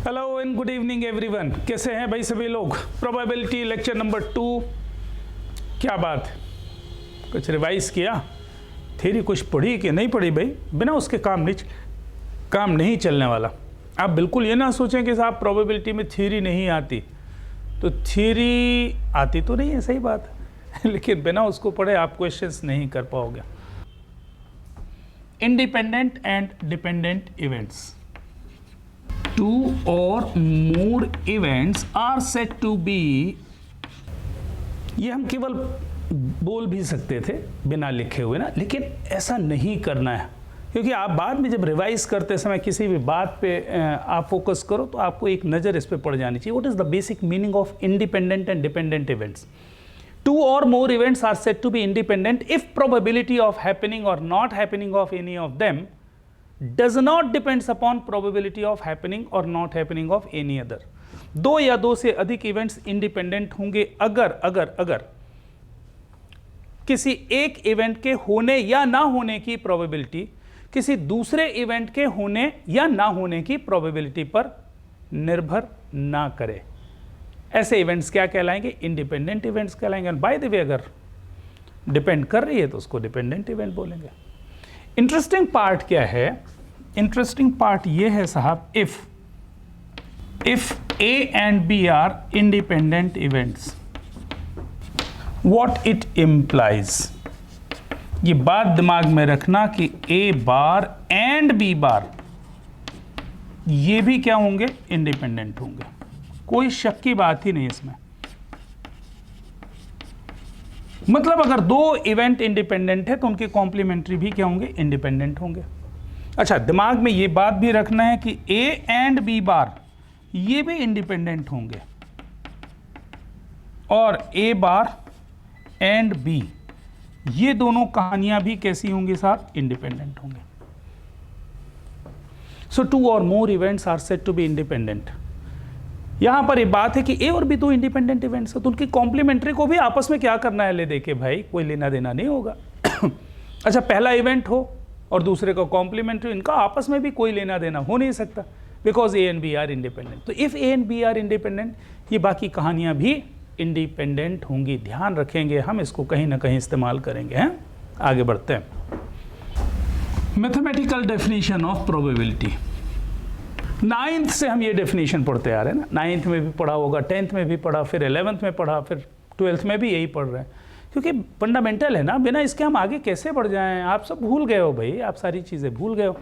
Hello and good evening everyone. कैसे हैं भाई सभी लोग? Probability lecture number 2। क्या बात, कुछ रिवाइज किया? थ्योरी कुछ पढ़ी कि नहीं पढ़ी? भाई बिना उसके काम नहीं चलने वाला। आप बिल्कुल ये ना सोचें कि साहब प्रोबेबिलिटी में थ्योरी नहीं आती, तो थ्योरी आती तो नहीं है, सही बात है लेकिन बिना उसको पढ़े आप क्वेश्चंस नहीं कर पाओगे। Independent and dependent events, two or more events are said to be, ये हम केवल बोल भी सकते थे बिना लिखे हुए ना, लेकिन ऐसा नहीं करना है, क्योंकि आप बाद में जब रिवाइज करते समय किसी भी बात पे आप फोकस करो तो आपको एक नज़र इस पे पड़ जानी चाहिए। What is the basic meaning of independent and dependent events? Two or more events are said to be independent if probability of happening or not happening of any of them does not depends upon probability of happening or not happening of any other। दो या दो से अधिक events independent होंगे अगर किसी एक event के होने या ना होने की प्रोबेबिलिटी किसी दूसरे इवेंट के होने या ना होने की प्रोबेबिलिटी पर निर्भर ना करे। ऐसे इवेंट्स क्या कहलाएंगे? इंडिपेंडेंट इवेंट्स कहलाएंगे। बाय द वे, अगर डिपेंड कर रही है तो उसको डिपेंडेंट इवेंट बोलेंगे। इंटरेस्टिंग पार्ट क्या है? इंटरेस्टिंग पार्ट ये है साहब, if A and B are independent events, what it implies. ये बात दिमाग में रखना कि ए बार एंड बी बार ये भी क्या होंगे? इंडिपेंडेंट होंगे। कोई शक की बात ही नहीं इसमें। मतलब अगर दो इवेंट इंडिपेंडेंट है तो उनके कॉम्प्लीमेंट्री भी क्या होंगे? इंडिपेंडेंट होंगे। अच्छा, दिमाग में ये बात भी रखना है कि ए एंड बी बार ये भी इंडिपेंडेंट होंगे, और ए बार एंड बी ये दोनों कहानियां भी कैसी होंगी साहब? इंडिपेंडेंट होंगे। So two or more events are said to be independent. यहां पर ये बात है कि ए और बी दो इंडिपेंडेंट इवेंट्स है, तो उनकी कॉम्प्लीमेंट्री को भी आपस में क्या करना है? ले देके भाई कोई लेना देना नहीं होगा अच्छा, पहला इवेंट हो और दूसरे का कॉम्प्लीमेंट्री, इनका आपस में भी कोई लेना देना हो नहीं सकता, because A and B are independent. तो if A and B are independent, ये बाकी कहानियां भी इंडिपेंडेंट होंगी। ध्यान रखेंगे, हम इसको कहीं ना कहीं इस्तेमाल करेंगे। हैं, आगे बढ़ते हैं। Mathematical definition of probability. 9th से हम ये डेफिनेशन पढ़ते आ रहे हैं ना। 9th में भी पढ़ा होगा, 10th में भी पढ़ा, फिर 11th में पढ़ा, फिर 12th में भी यही पढ़ रहे हैं, क्योंकि फंडामेंटल है ना। बिना इसके हम आगे कैसे बढ़ जाएं? आप सब भूल गए हो भाई, आप सारी चीज़ें भूल गए हो,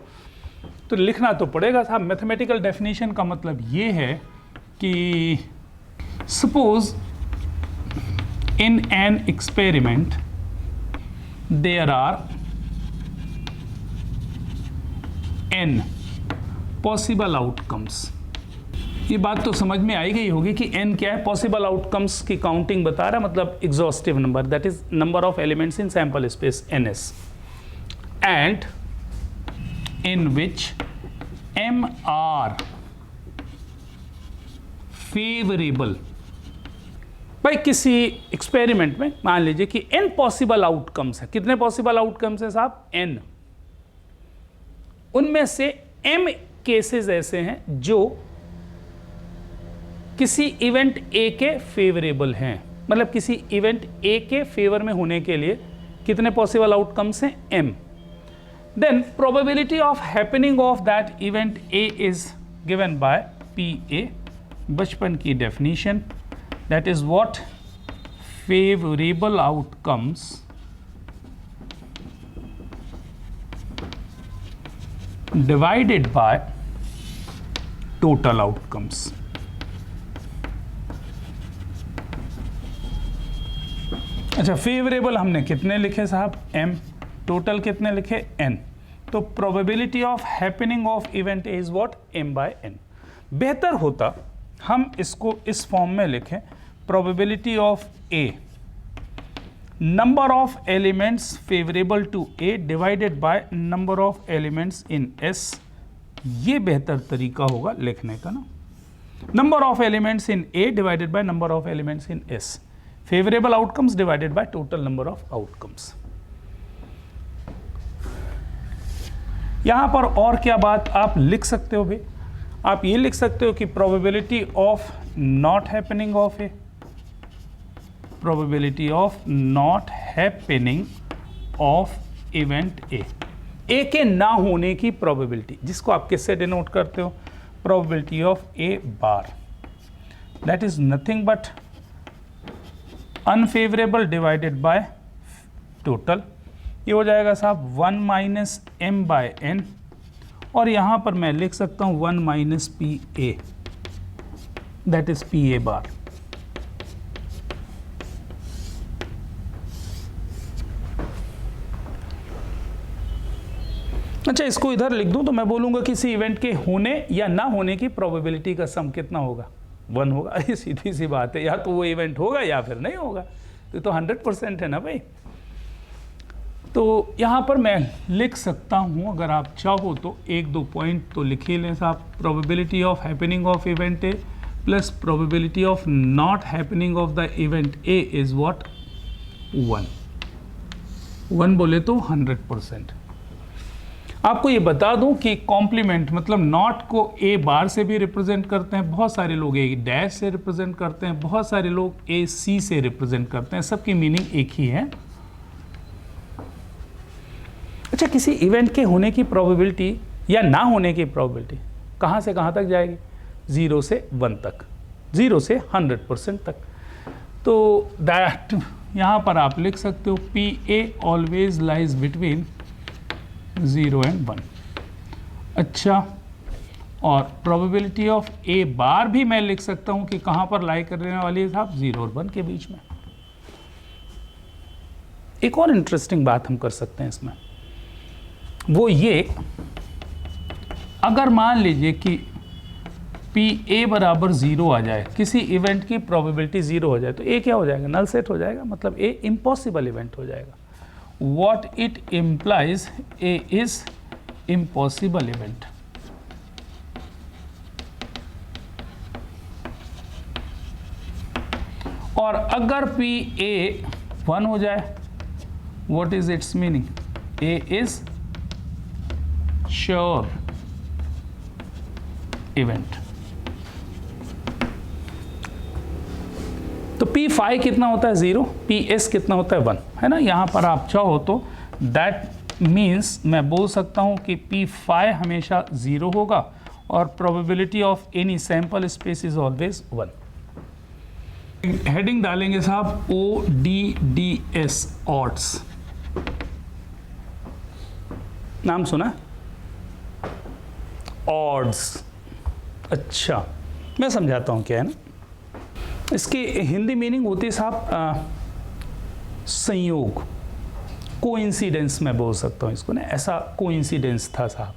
तो लिखना तो पड़ेगा साहब। मैथमेटिकल डेफिनेशन का मतलब ये है कि suppose in an experiment there are n possible outcomes. ये बात तो समझ में आई गई होगी कि n क्या है? पॉसिबल आउटकम्स की काउंटिंग बता रहा है, मतलब exhaustive number, that is number of elements in sample space ns, and in which m are favourable. भाई किसी एक्सपेरिमेंट में मान लीजिए कि n पॉसिबल आउटकम्स है। कितने पॉसिबल आउटकम्स है साहब? n। उनमें से m केसेस ऐसे हैं जो किसी इवेंट A के फेवरेबल हैं, मतलब किसी इवेंट A के फेवर में होने के लिए कितने पॉसिबल आउटकम्स हैं? m। Then probability of happening of that event A is given by PA। बचपन की definition, that is what? Favourable outcomes divided by total outcomes। अच्छा, फेवरेबल हमने कितने लिखे साहब? m। टोटल कितने लिखे? n। तो probability of happening of event is what? m by n। बेहतर होता हम इसको इस फॉर्म में लिखें, probability of a number of elements favorable to A divided by number of elements in S। ये बेहतर तरीका होगा लिखने का ना। number of elements in A divided by number of elements in S, favorable outcomes divided by total number of outcomes। यहां पर और क्या बात आप लिख सकते हो भाई? आप ये लिख सकते हो कि probability of not happening of A, probability of not happening of event A के ना होने की प्रोबेबिलिटी, जिसको आप किससे डिनोट करते हो, probability of A bar, that is nothing but unfavourable divided by total. ये हो जाएगा साहब 1 माइनस एम बाय एन, और यहां पर मैं लिख सकता हूं 1 minus P A, that is P A bar. अच्छा, इसको इधर लिख दूं तो मैं बोलूंगा किसी इवेंट के होने या ना होने की प्रोबेबिलिटी का सम कितना होगा, 1 होगा। ये सीधी सी बात है, या तो वो इवेंट होगा या फिर नहीं होगा, तो 100% है ना भाई। तो यहाँ पर मैं लिख सकता हूँ, अगर आप चाहो तो 1-2 पॉइंट तो लिख ही लें साहब। Probability of happening of event A plus probability of not happening of the event A is what, 1 बोले तो 100%। आपको ये बता दूं कि कॉम्प्लीमेंट मतलब नॉट को ए बार से भी रिप्रेजेंट करते हैं, बहुत सारे लोग ए डैश से रिप्रेजेंट करते हैं, बहुत सारे लोग ए सी से रिप्रेजेंट करते हैं, सबकी मीनिंग एक ही है। अच्छा, किसी इवेंट के होने की प्रोबेबिलिटी या ना होने की प्रोबेबिलिटी कहाँ से कहाँ तक जाएगी, 0 से 1 तक, 0 से 100% तक। तो दैट यहाँ पर आप लिख सकते हो P a always lies between 0 and 1। अच्छा, और प्रोबेबिलिटी ऑफ ए बार भी मैं लिख सकता हूं कि कहां पर लाई करने वाली है साहब, 0 और 1 के बीच में। एक और इंटरेस्टिंग बात हम कर सकते हैं इसमें, वो ये, अगर मान लीजिए कि पी ए बराबर 0 आ जाए, किसी इवेंट की प्रोबेबिलिटी 0 हो जाए, तो ए क्या हो जाएगा, नल सेट हो जाएगा, मतलब ए इम्पॉसिबल इवेंट हो जाएगा। What it implies, A is impossible event। और अगर P A 1 हो जाए, what is its meaning? A is sure event। तो P5 कितना होता है, 0, PS कितना होता है, 1, है ना। यहाँ पर आप चाहो तो दैट मीन्स मैं बोल सकता हूँ कि P5 हमेशा 0 होगा और probability of any sample space is always 1। Heading डालेंगे साहब ODDS, ऑड्स। नाम सुना, ऑड्स। अच्छा, मैं समझाता हूँ क्या है ना। इसकी हिंदी मीनिंग होती है साहब संयोग, कोइंसिडेंस मैं बोल सकता हूँ इसको ना, ऐसा कोइंसिडेंस था साहब।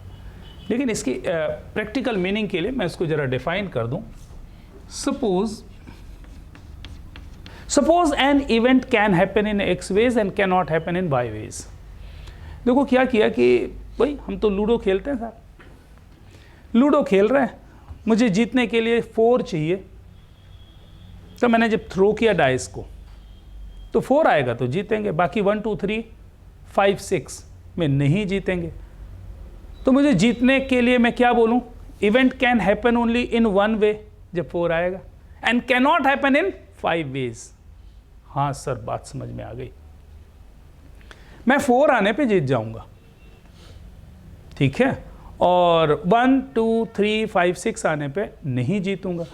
लेकिन इसकी प्रैक्टिकल मीनिंग के लिए मैं इसको ज़रा डिफाइन कर दूँ। Suppose an event can happen in X ways and can not happen in Y ways. देखो क्या किया कि भाई हम तो लूडो खेलते हैं साहब, लूडो खेल रहे हैं, मुझे जीतने के लिए 4 चाहिए। तो मैंने जब थ्रो किया डाइस को तो 4 आएगा तो जीतेंगे, बाकी 1 2 3 5 6 में नहीं जीतेंगे। तो मुझे जीतने के लिए मैं क्या बोलूं, event can happen only in 1 way जब 4 आएगा, and can not happen in 5 ways. हाँ सर, बात समझ में आ गई। मैं 4 आने पे जीत जाऊंगा, ठीक है, और 1 2 3 5 6 आने पे नहीं जीतूंगा।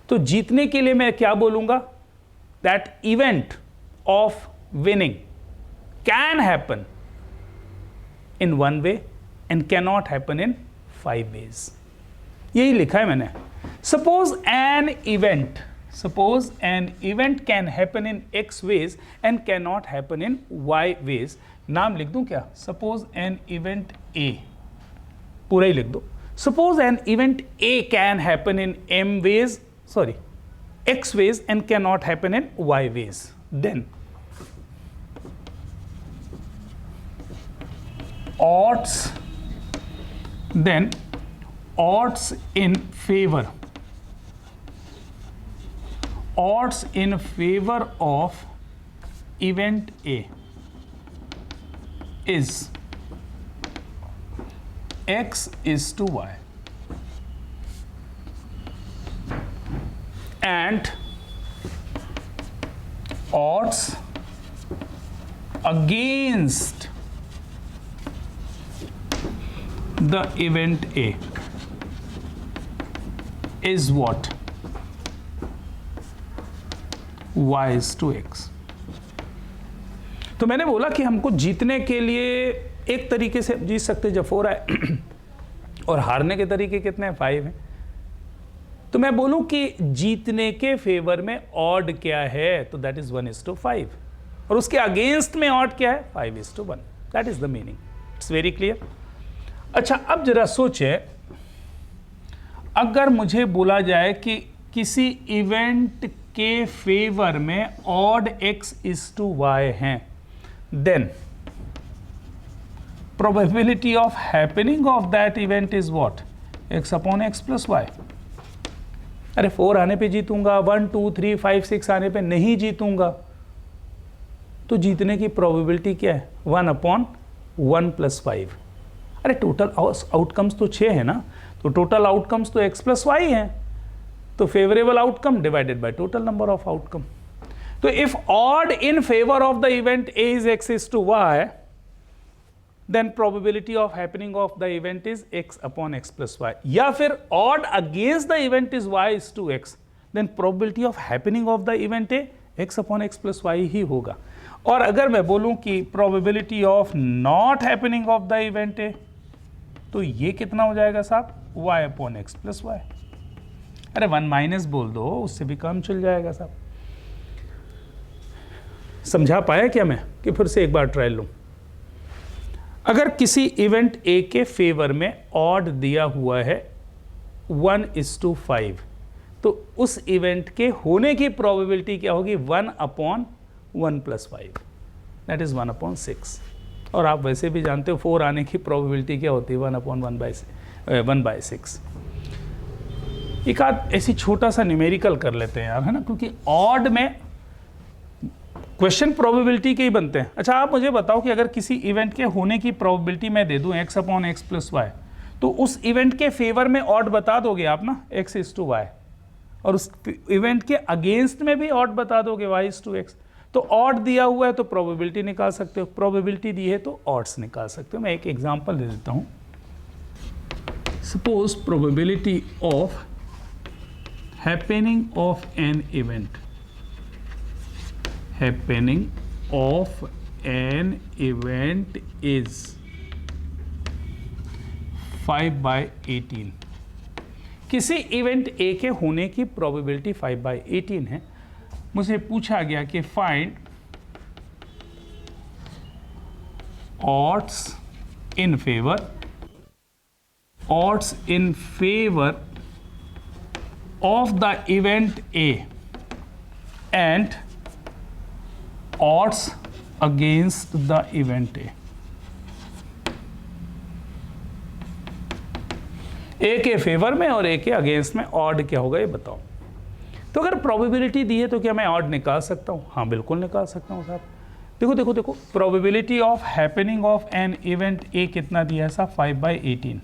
तो जीतने के लिए मैं क्या बोलूंगा, that event of winning can happen in 1 way and can not happen in 5 ways. यही लिखा है मैंने। Suppose an event can happen in x ways and can not happen in y ways. नाम लिख दूं क्या, सपोज एन इवेंट A, पूरा ही लिख दो। Suppose an event A can happen in x ways and cannot happen in y ways, then odds in favor of event A is x is to y। and odds against the event A is what? Y is to X. तो मैंने बोला कि हमको जीतने के लिए एक तरीके से जीत सकते जब 4 आए और हारने के तरीके कितने हैं? 5 हैं. तो मैं बोलूं कि जीतने के फेवर में ऑड क्या है, तो दैट इज 1:5 और उसके अगेंस्ट में ऑड क्या है? 5:1. That is the meaning. It's very clear. अच्छा, अब जरा सोचें, अगर मुझे बोला जाए कि किसी इवेंट के फेवर में ऑड x:y हैं, then probability of happening of that event is what? x/x plus y. अरे 4 आने पे जीतूंगा, 1 2 3 5 6 आने पे नहीं जीतूंगा, तो जीतने की प्रोबेबिलिटी क्या है? 1/1 + 5. अरे टोटल आउटकम्स तो 6 है ना, तो टोटल आउटकम्स तो x + y हैं, तो favourable outcome divided by total number of outcome. तो if odd in favour of the event A is x:y, then probability of happening of the event is x/x plus y. या फिर odd against the event is y:x, then probability of happening of the event A x/x plus y ही होगा. और अगर मैं बोलूं कि probability of not happening of the event A, तो ये कितना हो जाएगा साहब? y/x plus y. अरे 1 माइनस बोल दो, उससे भी कम चल जाएगा साहब. समझा पाया क्या मैं? कि फिर से एक बार ट्रायल लूं. अगर किसी इवेंट A के फेवर में ऑड दिया हुआ है 1:5, तो उस इवेंट के होने की प्रोबेबिलिटी क्या होगी? 1/1 + 5, दैट इज 1/6. और आप वैसे भी जानते हो 4 आने की प्रोबेबिलिटी क्या होती है? 1/1/6. एक आध ऐसी छोटा सा न्यूमेरिकल कर लेते हैं यार, है ना, क्योंकि ऑड में क्वेश्चन प्रोबेबिलिटी के ही बनते हैं. अच्छा, आप मुझे बताओ कि अगर किसी इवेंट के होने की प्रोबेबिलिटी मैं दे दूं x/x plus y, तो उस इवेंट के फेवर में ऑड बता दोगे आप ना, x:y, और उस इवेंट के अगेंस्ट में भी ऑड बता दोगे y:x. तो ऑड दिया हुआ है तो प्रोबेबिलिटी निकाल सकते हो, प्रोबेबिलिटी दी है तो ऑड्स निकाल सकते हो. मैं एक एग्जांपल दे देता हूं. Suppose probability of happening of an event, happening of an event is 5/18. किसी इवेंट A के होने की प्रोबेबिलिटी 5/18 है. मुझे पूछा गया कि find odds in favor of the event A and odds against the event A. A के फेवर में और A के अगेंस्ट में ऑड क्या होगा ये बताओ. तो अगर प्रोबेबिलिटी दी है तो क्या मैं ऑड निकाल सकता हूँ? हाँ, बिल्कुल निकाल सकता हूँ साहब. देखो देखो देखो, probability of happening of an event A कितना दिया है साहब? 5/18.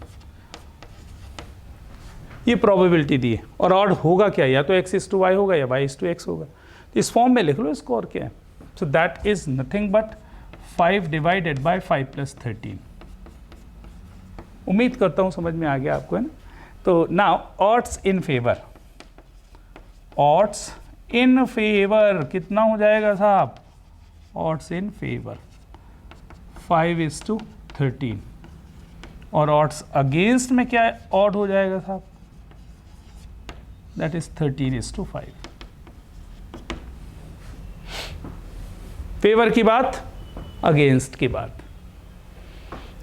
ये प्रोबेबिलिटी दी है और ऑड होगा क्या? या तो x:y होगा या y:x होगा. तो इस फॉर्म में लिख लो इसको. और क्या है? So that is nothing but 5 divided by 5 plus 13. उम्मीद करता हूँ समझ में आ गया आपको, है ना. तो now odds in favor कितना हो जाएगा साहब? odds in favor 5:13. और odds against में क्या odd हो जाएगा साहब? that is 13:5. फेवर की बात, अगेंस्ट की बात.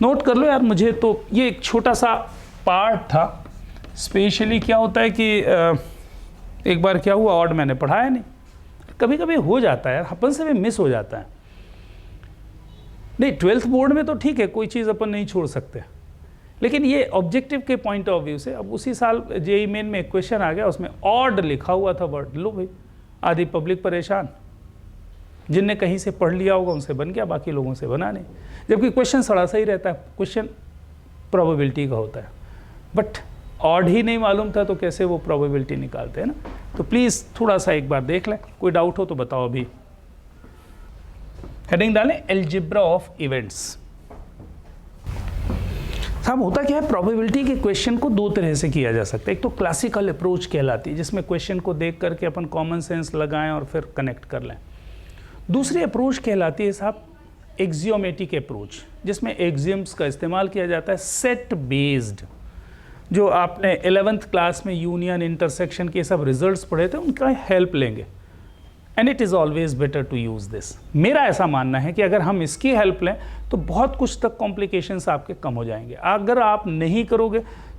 नोट कर लो यार. मुझे तो ये एक छोटा सा पार्ट था. स्पेशली क्या होता है कि एक बार क्या हुआ, ऑड मैंने पढ़ाया नहीं. कभी कभी हो जाता है यार, अपन से भी मिस हो जाता है. नहीं, 12th बोर्ड में तो ठीक है, कोई चीज़ अपन नहीं छोड़ सकते, लेकिन ये ऑब्जेक्टिव के पॉइंट ऑफ व्यू से. अब उसी साल जेईई मेन में एक क्वेश्चन आ गया, उसमें ऑड लिखा हुआ था वर्ड. लो भाई, आधी पब्लिक परेशान. जिनने कहीं से पढ़ लिया होगा उनसे बन गया, बाकी लोगों से बना नहीं. जबकि क्वेश्चन थोड़ा सही रहता है, क्वेश्चन प्रोबेबिलिटी का होता है. बट ऑड ही नहीं मालूम था तो कैसे वो प्रोबेबिलिटी निकालते हैं ना। तो प्लीज़ थोड़ा सा एक बार देख लें, कोई डाउट हो तो बताओ अभी। हेडिंग डालें एल्जेब्रा ऑफ इवेंट्स। साहब होता क्या है, प्रोबेबिलिटी के क्वेश्चन को दो तरह से किया जा सकता है। एक तो क्लासिकल अप्रोच कहलाती है, जिसमें क्वेश्चन को देख करके अपन कॉमन सेंस लगाएं और फिर कनेक्ट कर लें। दूसरी अप्रोच कहलाती है साहब एक्सियोमेटिक अप्रोच, जिसमें एक्सियम्स का इस्तेमाल किया जाता है, सेट बेस्ड। जो आपने 11th क्लास में यूनियन, इंटरसेक्शन के सब रिजल्ट्स पढ़े थे, उनका हेल्प लेंगे। And it is always better to use this. मेरा ऐसा मानना है कि अगर हम इसकी हेल्प लें तो बहुत कुछ तक कॉम्प्लिकेशंस आपके कम हो जाएंगे। अगर आप नहीं करोगे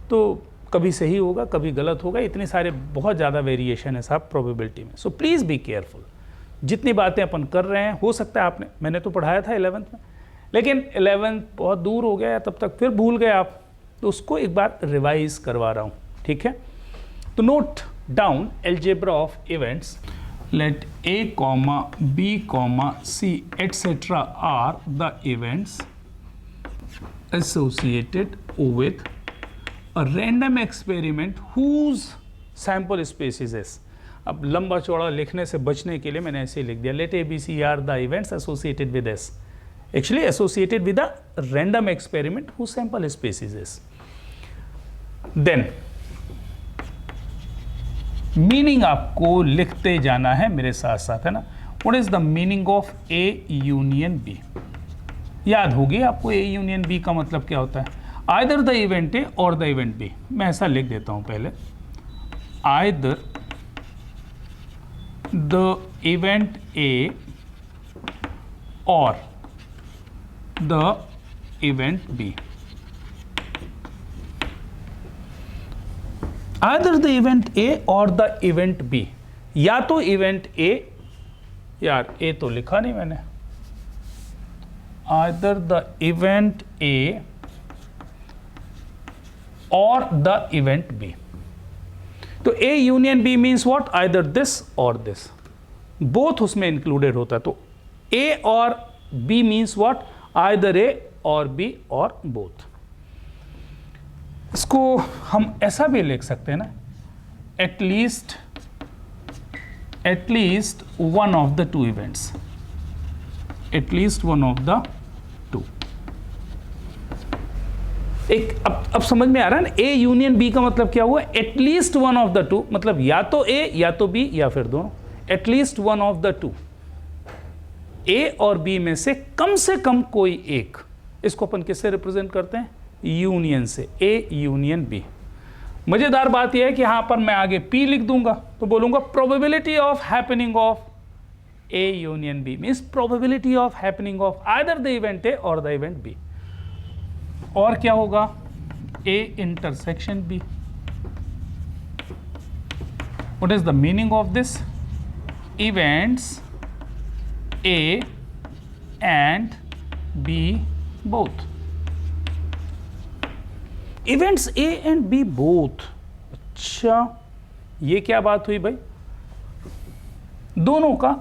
तो कभी सही होगा, कभी गलत होगा। इतने सारे बहुत ज़्यादा वेरिएशन है साहब प्रोबेबिलिटी में। So please be careful. जितनी बातें अपन कर रहे हैं, हो सकता है मैंने तो पढ़ाया था 11th में, लेकिन 11th बहुत दूर हो गया, तब तक फिर भूल गए आप, तो उसको एक बार रिवाइज करवा रहा हूँ, ठीक है। तो note down algebra of events. Let A, B, C etc. are the events associated with a random experiment whose sample space is S। अब लंबा चौड़ा लिखने से बचने के लिए मैंने ऐसे लिख दिया, late A, B, C are the events associated with S। Actually associated with a random experiment whose sample space is S। Then meaning आपको लिखते जाना है मेरे साथ साथ, है ना। What is the meaning of A union B? याद होगी आपको A यूनियन B का मतलब क्या होता है। आइदर द इवेंट A और द इवेंट B। मैं ऐसा लिख देता हूं पहले, आइदर द इवेंट A और the event B। Either the event A और द इवेंट B। या तो इवेंट A, यार A तो लिखा नहीं मैंने, आइदर द इवेंट A और द इवेंट B। तो A union B means what, either this और दिस, बोथ उसमें इंक्लूडेड होता है। तो A और B means what, either A और B और बोथ। इसको हम ऐसा भी लिख सकते हैं ना, at least one of the to events, at least one of the to. एक अब समझ में आ रहा है ना, A यूनियन B का मतलब क्या हुआ, at least one of the two, मतलब या तो A या तो B या फिर दोनों, at least one of the to. A और B में से कम कोई एक। इसको अपन किससे रिप्रेजेंट करते हैं, यूनियन से, A यूनियन B। मजेदार बात यह है कि यहां पर मैं आगे P लिख दूंगा तो बोलूंगा probability of happening of A union B means probability of happening of either the event A और द इवेंट B। और क्या होगा, A intersection B। What is the meaning of this, events A and B both. Events A and B both. अच्छा, ये क्या बात हुई भाई, दोनों का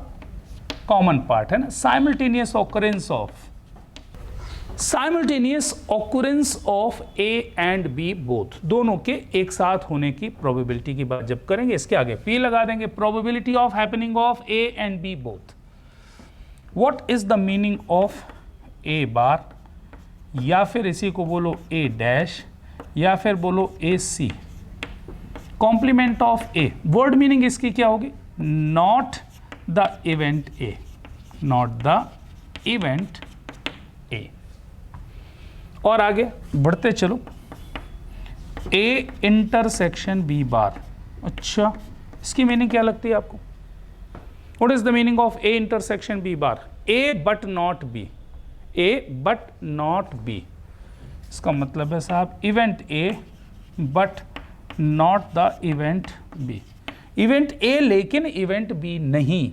कॉमन पार्ट है ना, simultaneous occurrence of A and B both, दोनों के एक साथ होने की प्रोबेबिलिटी की बात जब करेंगे, इसके आगे P लगा देंगे, probability of happening of A and B both. What is the meaning of A बार, या फिर इसी को बोलो A डैश, या फिर बोलो AC, complement of A। Word meaning इसकी क्या होगी, not the event A, not the event A। और आगे बढ़ते चलो, A इंटरसेक्शन B बार। अच्छा, इसकी मीनिंग क्या लगती है आपको, what is the meaning of A intersection B bar, A but not B, A but not B। इसका मतलब है साहब event A but not the event B, event A लेकिन इवेंट B नहीं।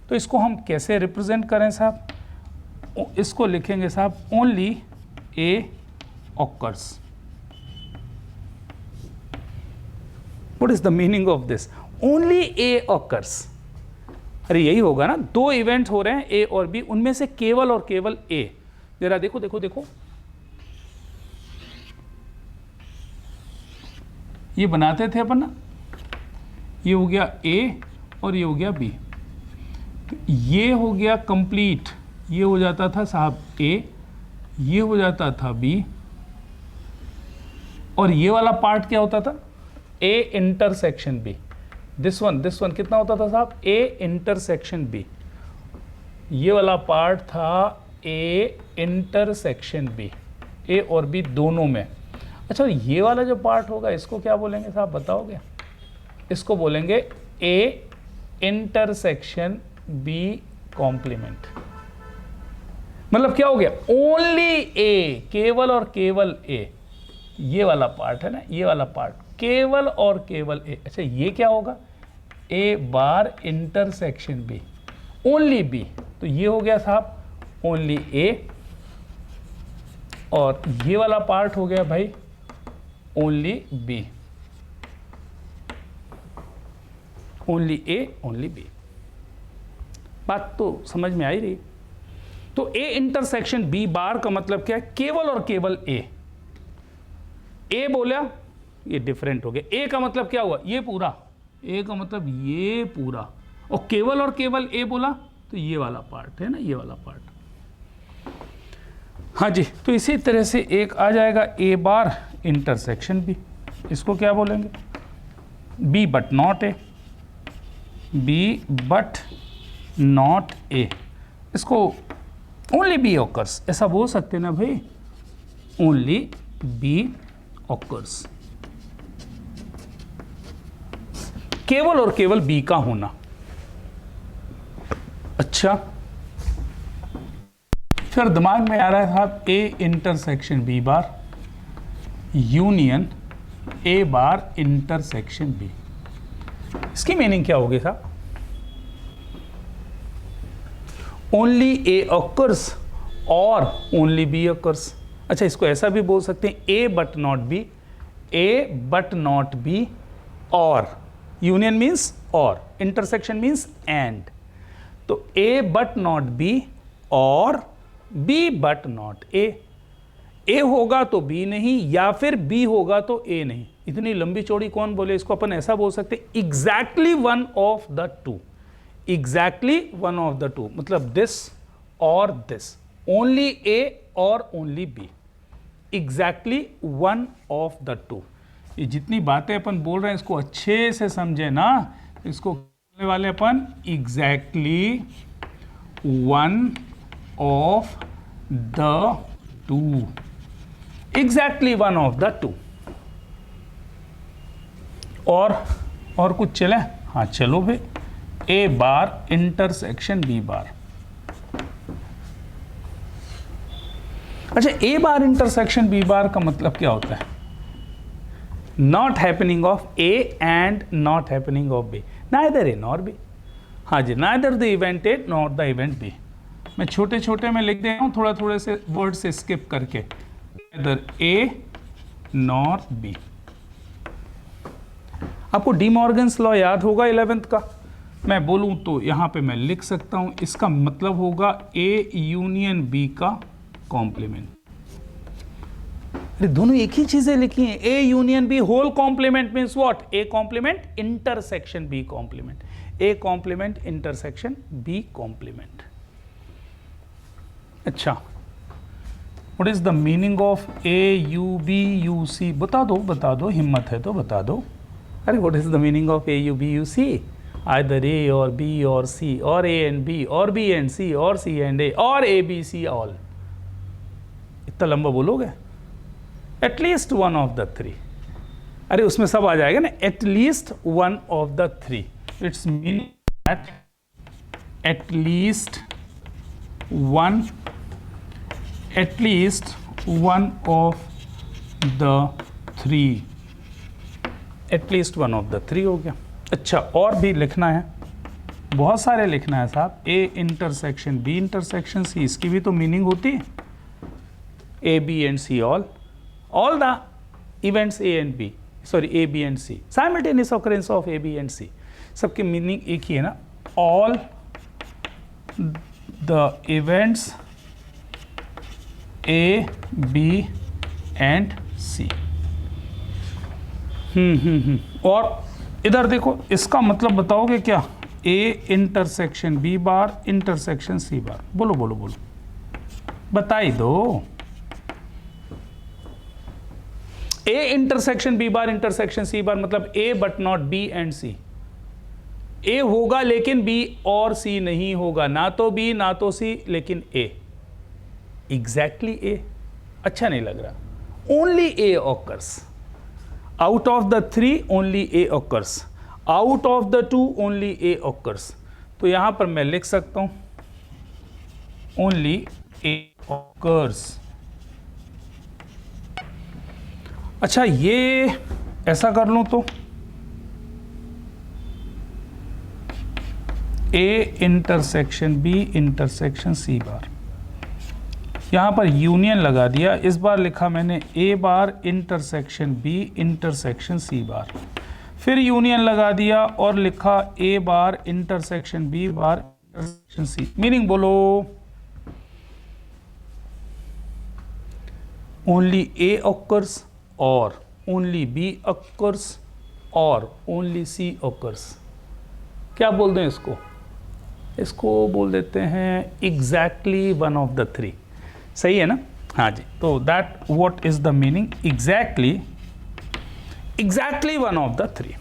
तो इसको हम कैसे रिप्रेजेंट करें साहब, इसको लिखेंगे साहब only A occurs. What is the meaning of this, only A occurs. अरे यही होगा ना, दो इवेंट हो रहे हैं A और B, उनमें से केवल और केवल A। जरा देखो, ये बनाते थे अपन ना, ये हो गया ए और ये हो गया बी, तो ये हो गया कंप्लीट, ये हो जाता था साहब ए, ये हो जाता था बी, और ये वाला पार्ट क्या होता था, A intersection B. This one कितना होता था साहब, ए इंटरसेक्शन बी। ये वाला पार्ट था ए इंटरसेक्शन बी, ए और बी दोनों में। अच्छा, ये वाला जो पार्ट होगा इसको क्या बोलेंगे साहब, बताओगे? इसको बोलेंगे ए इंटरसेक्शन बी कॉम्प्लीमेंट। मतलब क्या हो गया, ओनली ए, केवल और केवल ए। ये वाला पार्ट है ना, ये वाला पार्ट केवल और केवल ए। अच्छा, ये क्या होगा, ए bar intersection B, only B. तो ये हो गया साहब ओनली ए, और ये वाला पार्ट हो गया भाई only B, only A only B. बात तो समझ में आई रही? तो ए इंटरसेक्शन बी बार का मतलब क्या है, केवल और केवल ए। ए बोला, ये डिफरेंट हो गया। ए का मतलब क्या हुआ, ये पूरा, ए का मतलब ये पूरा, और केवल और केवल ए बोला तो ये वाला पार्ट है ना, ये वाला पार्ट। हाँ जी, तो इसी तरह से एक आ जाएगा ए बार इंटरसेक्शन बी, इसको क्या बोलेंगे, B but not A, B but not A. इसको ओनली बी ऑकर्स ऐसा बोल सकते हैं ना भाई, ओनली बी ऑकर्स, केवल और केवल बी का होना। अच्छा, फिर दिमाग में आ रहा है साहब A intersection B bar union A bar intersection B. इसकी मीनिंग क्या होगी साहब, ओनली ए ऑकर्स और ओनली बी ऑकर्स। अच्छा, इसको ऐसा भी बोल सकते हैं A but not B, A but not B, और union means or, intersection means and. तो ए बट नॉट बी और B but not A. A होगा तो बी नहीं, या फिर बी होगा तो ए नहीं। इतनी लंबी चौड़ी कौन बोले, इसको अपन ऐसा बोल सकते हैं exactly one of the two, exactly one of the two, मतलब दिस और दिस, ओनली ए और only B, exactly one of the two. ये जितनी बातें अपन बोल रहे हैं इसको अच्छे से समझे ना, इसको बोलने वाले अपन exactly one of the two, exactly one of the two. और कुछ चले? हाँ चलो भाई, ए बार इंटरसेक्शन बी बार। अच्छा, ए बार इंटरसेक्शन बी बार का मतलब क्या होता है, not happening of A and not happening of B, neither A nor B. हाँ जी, neither the event A not the event B. मैं छोटे छोटे में लिख दे रहा हूँ, थोड़ा थोड़े से वर्ड से स्किप करके, नाइदर ए नॉर बी। आपको डी मॉर्गन्स लॉ याद होगा 11th का, मैं बोलूँ तो यहाँ पे मैं लिख सकता हूँ, इसका मतलब होगा ए यूनियन बी का कॉम्प्लीमेंट। अरे दोनों एक ही चीजें लिखी हैं, A union B whole complement means what, A complement intersection B complement, A complement intersection B complement. अच्छा, what is the meaning of A U B U C, बता दो, हिम्मत है तो बता दो। अरे what is the meaning of A U B U C, either A और बी और सी, और ए एंड बी, और बी एंड सी, और सी एंड ए, और ए बी सी ऑल। इतना लंबा बोलोगे, at least one of the three. अरे उसमें सब आ जाएगा ना, at least one of the three, it's meaning that at least one of the three, at least one of the three हो गया। अच्छा, और भी लिखना है, बहुत सारे लिखना है साहब। A intersection B intersection C, इसकी भी तो मीनिंग होती है, A B and C all the events A and B, sorry A, B and C, simultaneous occurrence of A, B and C, सबकी मीनिंग एक ही है ना, all the events A, B and C। और इधर देखो, इसका मतलब बताओगे क्या? A intersection B bar intersection C bar. बोलो बोलो बोलो, बताई दो। A intersection B bar intersection C bar मतलब A but not B and C. A होगा लेकिन बी और सी नहीं होगा, ना तो बी ना तो सी लेकिन ए। एग्जैक्टली ए अच्छा नहीं लग रहा। Only A occurs out of the 3, only A occurs out of the 2, only A occurs. तो यहां पर मैं लिख सकता हूं ओनली ए ऑकर्स। अच्छा, ये ऐसा कर लूं तो A intersection B intersection C bar, यहां पर यूनियन लगा दिया। इस बार लिखा मैंने A bar intersection B intersection C bar, फिर यूनियन लगा दिया और लिखा A bar intersection B bar intersection C. Meaning बोलो, ओनली ए ऑकर्स और ओनली बी ऑकर्स और ओनली सी ऑकर्स। क्या बोलते हैं इसको? इसको बोल देते हैं एग्जैक्टली वन ऑफ द 3। सही है ना? हाँ जी। तो that what is the meaning? Exactly one of the 3।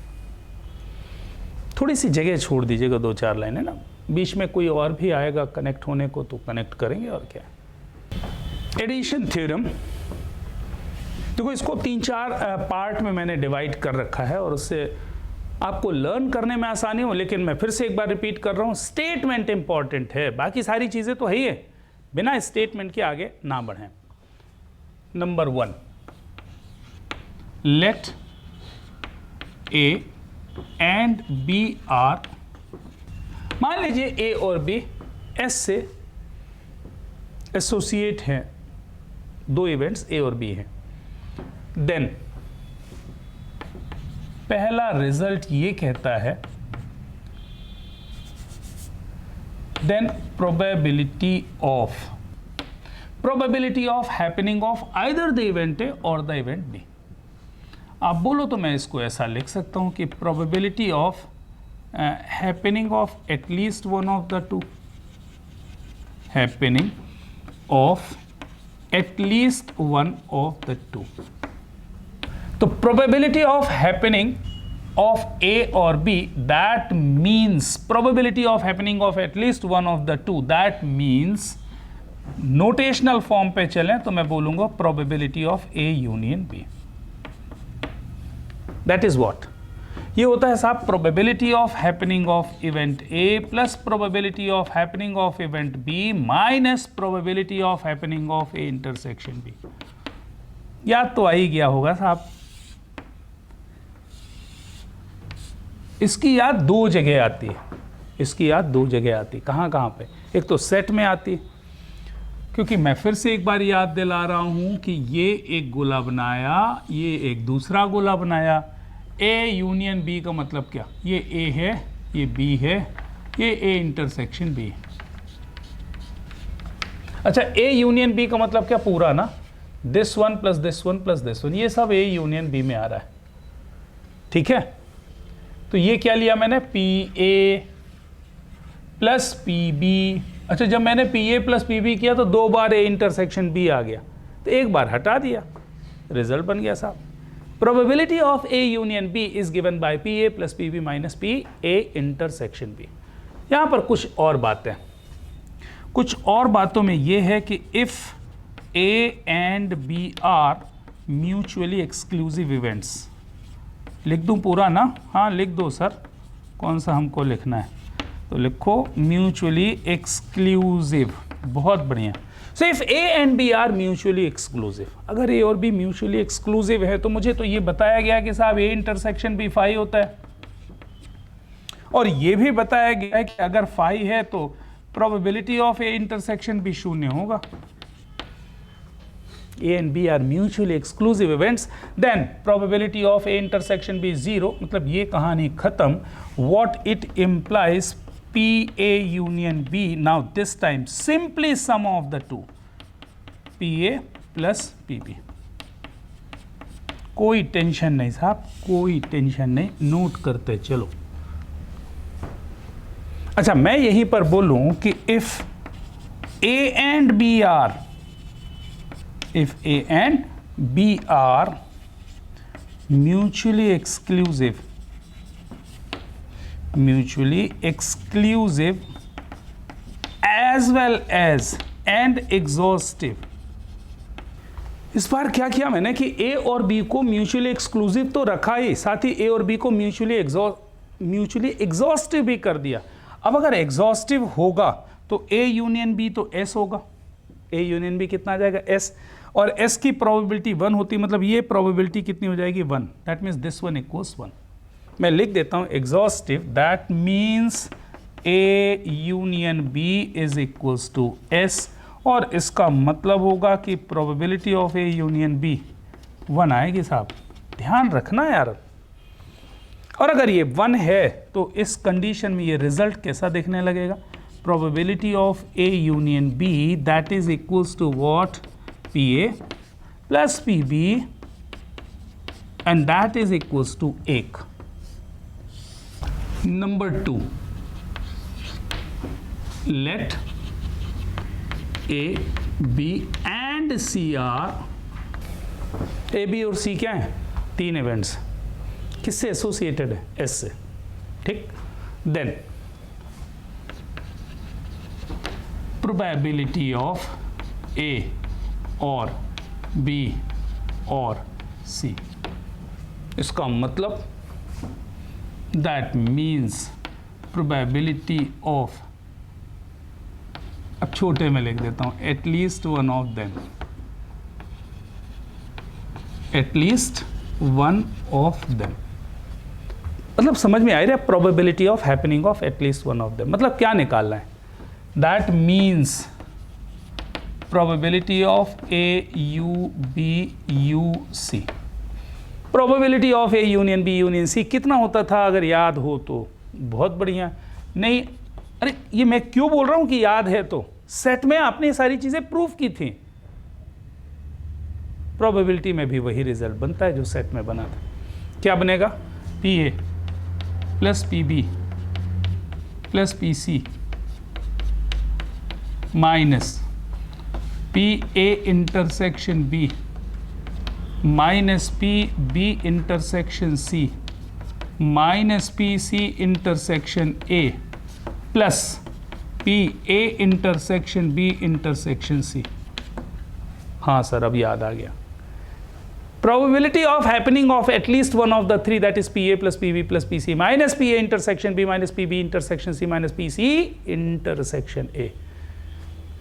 थोड़ी सी जगह छोड़ दीजिएगा, 2-4 लाइनें ना, बीच में कोई और भी आएगा कनेक्ट होने को तो कनेक्ट करेंगे। और क्या एडिशन थ्योरम, देखो इसको 3-4 पार्ट में मैंने डिवाइड कर रखा है और उससे आपको लर्न करने में आसानी हो। लेकिन मैं फिर से एक बार रिपीट कर रहा हूं, स्टेटमेंट इंपॉर्टेंट है, बाकी सारी चीजें तो है ही है, बिना स्टेटमेंट के आगे ना बढ़ें। Number 1, let A and B are, मान लीजिए ए और बी एस से एसोसिएट हैं, 2 इवेंट्स ए और बी हैं। देन पहला रिजल्ट ये कहता है, then probability of happening of either the event A और द इवेंट बी। आप बोलो तो मैं इसको ऐसा लिख सकता हूं कि probability of happening of at least one of the 2, happening of at least one of the 2। तो probability of happening of A or B, that means probability of happening of at least one of the 2, that means notational form पे चलें तो मैं बोलूंगा probability of A union B। that is what? ये होता है साहब probability of happening of event A plus probability of happening of event B minus probability of happening of A intersection B। याद तो आ ही गया होगा साहब। इसकी याद 2 जगह आती है, इसकी याद 2 जगह आती है। कहाँ कहाँ पे? एक तो सेट में आती है, क्योंकि मैं फिर से एक बार याद दिला रहा हूँ कि ये एक गोला बनाया, ये एक दूसरा गोला बनाया। ए यूनियन बी का मतलब क्या? ये ए है, ये बी है, ये ए इंटरसेक्शन बी। अच्छा, ए यूनियन बी का मतलब क्या? पूरा ना, this one plus this one plus this one, ये सब ए यूनियन बी में आ रहा है। ठीक है, तो ये क्या लिया मैंने? P A plus P B. अच्छा, जब मैंने P A plus P B किया तो 2 बार ए इंटरसेक्शन बी आ गया, तो 1 बार हटा दिया, रिजल्ट बन गया साहब। Probability of A union B is given by P A plus P B minus P A intersection B. यहां पर कुछ और बातों में यह है कि if A and B are mutually exclusive events, लिख दूं पूरा ना? हाँ लिख दो सर, कौन सा हमको लिखना है तो लिखो म्यूचुअली एक्सक्लूसिव। बहुत बढ़िया। So if A and B are mutually exclusive, अगर ए और बी म्यूचुअली एक्सक्लूसिव है तो मुझे तो ये बताया गया कि साहब ए इंटरसेक्शन बी फाई होता है, और ये भी बताया गया है कि अगर फाई है तो probability of A intersection B 0 होगा। A and B are mutually exclusive events, then probability of A intersection B 0। मतलब ये कहानी खत्म। What it implies, P A union B, now this time simply sum of the 2, P A plus P B। कोई tension नहीं साहब, कोई tension नहीं, note करते चलो। अच्छा, मैं यहीं पर बोलूं कि if A and B are, if A and B are mutually exclusive as well as and exhaustive। इस बार क्या किया मैंने कि A और B को म्यूचुअली एक्सक्लूसिव तो रखा ही, साथ ही A और B को म्यूचुअली एग्जॉस्टिव भी कर दिया। अब अगर एग्जॉस्टिव होगा तो A यूनियन B तो S होगा, A यूनियन B कितना आ जाएगा S, और S की प्रोबेबिलिटी 1 होती, मतलब ये प्रोबेबिलिटी कितनी हो जाएगी 1, that means this one equals 1। मैं लिख देता हूँ exhaustive, that means A union B is equals to S, और इसका मतलब होगा कि probability of A union B 1 आएगी साहब, ध्यान रखना यार। और अगर ये 1 है तो इस कंडीशन में ये रिजल्ट कैसा दिखने लगेगा, probability of A union B that is equals to what, PA plus PB and that is equals to 1। Number 2, let A, B and C are, A, B और C क्या है, 3 इवेंट्स, किससे associated है, S से, ठीक। Then probability of A और B और C, इसका मतलब दैट मीन्स प्रोबेबिलिटी ऑफ, अब छोटे में लिख देता हूं, at least one of them, at least one of them, मतलब समझ में आ रहा है, probability of happening of at least one of them, मतलब क्या निकालना है, that means probability of A U B U C, probability of A union B union C कितना होता था, अगर याद हो तो बहुत बढ़िया, नहीं अरे ये मैं क्यों बोल रहा हूं कि याद है, तो सेट में आपने ये सारी चीजें प्रूफ की थी, प्रोबेबिलिटी में भी वही रिजल्ट बनता है जो सेट में बना था। क्या बनेगा, PA plus PB plus PC minus PA intersection B minus PB intersection C minus PC intersection A plus PA intersection B intersection C। हाँ सर, अब याद आ गया, probability of happening of at least one of the three, that is PA plus PB plus PC minus PA intersection B minus PB intersection C minus PC intersection A।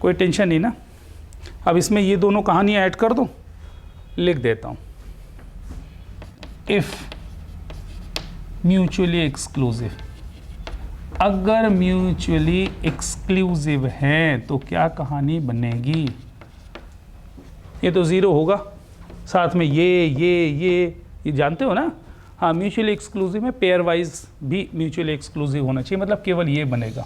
कोई tension नहीं ना। अब इसमें ये दोनों कहानियां ऐड कर दूं, लिख देता हूं, इफ म्यूचुअली एक्सक्लूसिव, अगर म्यूचुअली एक्सक्लूसिव है तो क्या कहानी बनेगी, ये तो 0 होगा, साथ में ये जानते हो ना, हाँ म्यूचुअली एक्सक्लूसिव में पेयर वाइज भी म्यूचुअली एक्सक्लूसिव होना चाहिए, मतलब केवल ये बनेगा।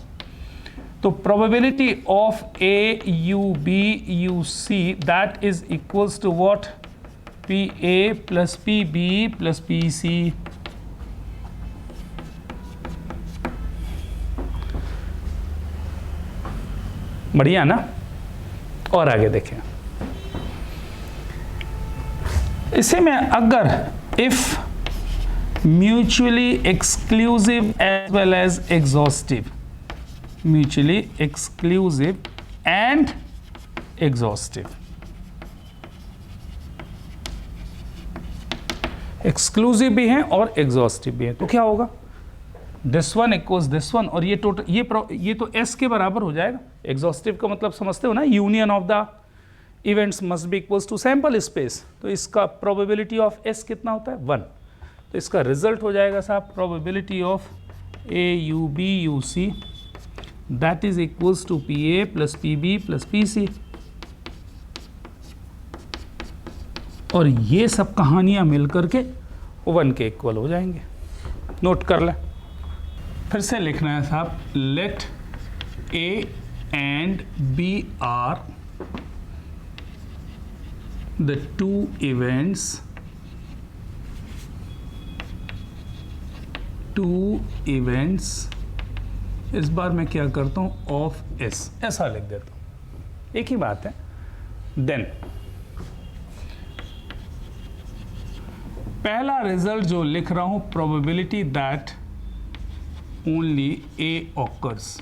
तो probability of A U B U C that is equals to what, PA plus PB plus PC। बढ़िया ना। और आगे देखें, इसे में अगर if mutually exclusive as well as exhaustive, mutually exclusive and exhaustive, exclusive भी हैं और एग्जॉस्टिव भी हैं, तो क्या होगा, this one equals this one, और ये टोटल ये तो S के बराबर हो जाएगा। एग्जॉस्टिव का मतलब समझते हो ना, union of the events must be equals to sample space, तो इसका प्रोबेबिलिटी ऑफ S कितना होता है 1, तो इसका रिजल्ट हो जाएगा साहब probability of A U B U C that is equals to PA plus PB plus PC। और ये सब कहानियां मिलकर के 1 के इक्वल हो जाएंगे। नोट कर लें, फिर से लिखना है साहब, let A and B are the two events 2 events, इस बार मैं क्या करता हूँ ऑफ एस, ऐसा लिख देता हूँ, एक ही बात है। देन पहला रिजल्ट जो लिख रहा हूँ, probability that only A occurs.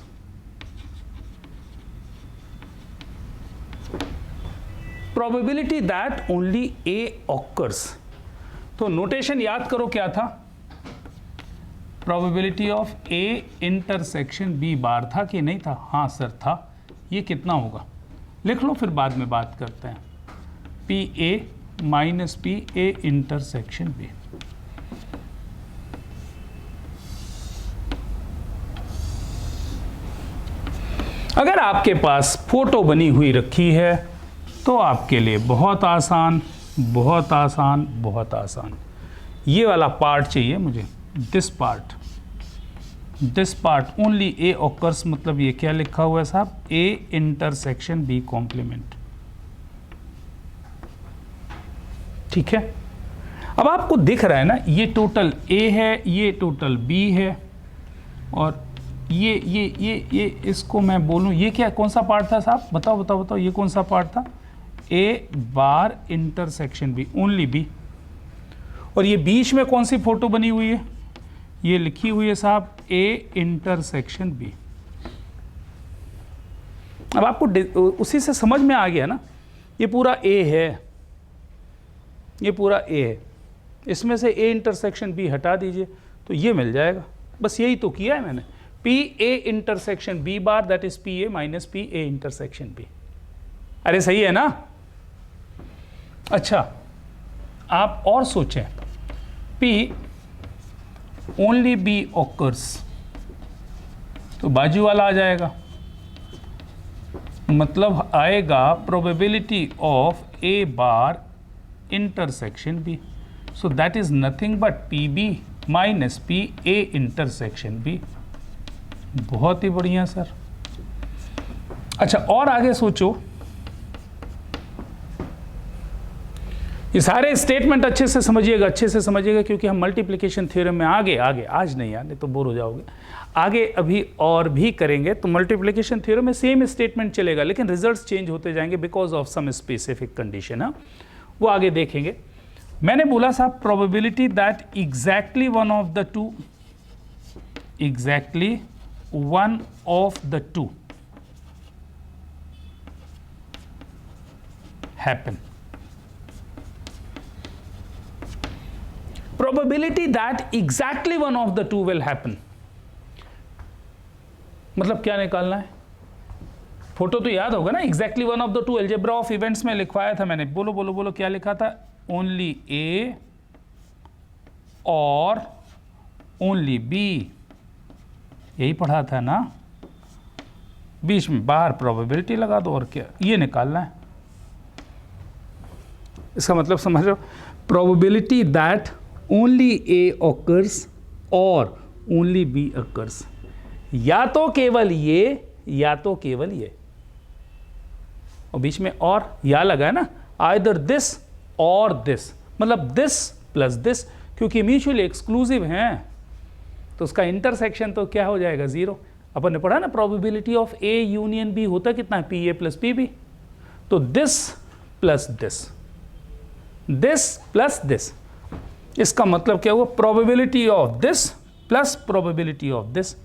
Probability that only A occurs, तो नोटेशन याद करो क्या था, probability of A intersection B bar था कि नहीं था? हाँ सर था। ये कितना होगा लिख लो, फिर बाद में बात करते हैं। P A minus P A intersection B. अगर आपके पास फोटो बनी हुई रखी है तो आपके लिए बहुत आसान, बहुत आसान, बहुत आसान। ये वाला पार्ट चाहिए मुझे, this part only A occurs, मतलब ये क्या लिखा हुआ है साहब, ए इंटरसेक्शन बी कॉम्प्लीमेंट। ठीक है, अब आपको दिख रहा है ना, ये टोटल ए है, ये टोटल बी है, और ये इसको मैं बोलूं, ये क्या, कौन सा पार्ट था साहब, बताओ बताओ बताओ, ये कौन सा पार्ट था? ए bar intersection B, only B. और ये बीच में कौन सी फोटो बनी हुई है? ये लिखी हुई है साहब ए इंटरसेक्शन बी। अब आपको उसी से समझ में आ गया ना, ये पूरा ए है, ये पूरा ए है, इसमें से ए इंटरसेक्शन बी हटा दीजिए तो ये मिल जाएगा। बस यही तो किया है मैंने, P A intersection B bar that is P A minus P A intersection B. अरे सही है ना? अच्छा, आप और सोचें, P ओनली बी ऑकर्स, तो बाजू वाला आ जाएगा, मतलब आएगा probability of A bar intersection B, so that is nothing but P B minus P A intersection B. बहुत ही बढ़िया सर। अच्छा, और आगे सोचो, ये सारे स्टेटमेंट अच्छे से समझिएगा, अच्छे से समझिएगा, क्योंकि हम मल्टीप्लिकेशन थ्योरम में आगे आज नहीं यार, नहीं तो बोर हो जाओगे, आगे अभी और भी करेंगे। तो मल्टीप्लिकेशन थ्योरम में सेम स्टेटमेंट चलेगा, लेकिन रिजल्ट्स चेंज होते जाएंगे because of some specific condition. हाँ, वो आगे देखेंगे। मैंने बोला साहब probability that exactly one of the two happen, probability that exactly one of the two will happen, मतलब क्या निकालना है? फोटो तो याद होगा ना, exactly one of the two, algebra of events में लिखवाया था मैंने, बोलो बोलो बोलो, क्या लिखा था? only A और only B, यही पढ़ा था ना? बीच में बाहर प्रोबेबिलिटी लगा दो, और क्या ये निकालना है। इसका मतलब समझ लो, probability that only A occurs और ओनली बी ऑकर्स, या तो केवल ये या तो केवल ये, और बीच में और या लगा है ना, आइदर दिस और दिस, मतलब दिस प्लस दिस, क्योंकि म्यूचुअली एक्सक्लूसिव हैं तो उसका इंटरसेक्शन तो क्या हो जाएगा? जीरो। अपन ने पढ़ा ना, probability of A union B होता कितना है? P A plus P B. तो this plus this, this plus this, इसका मतलब क्या हुआ? Probability of this plus probability of this.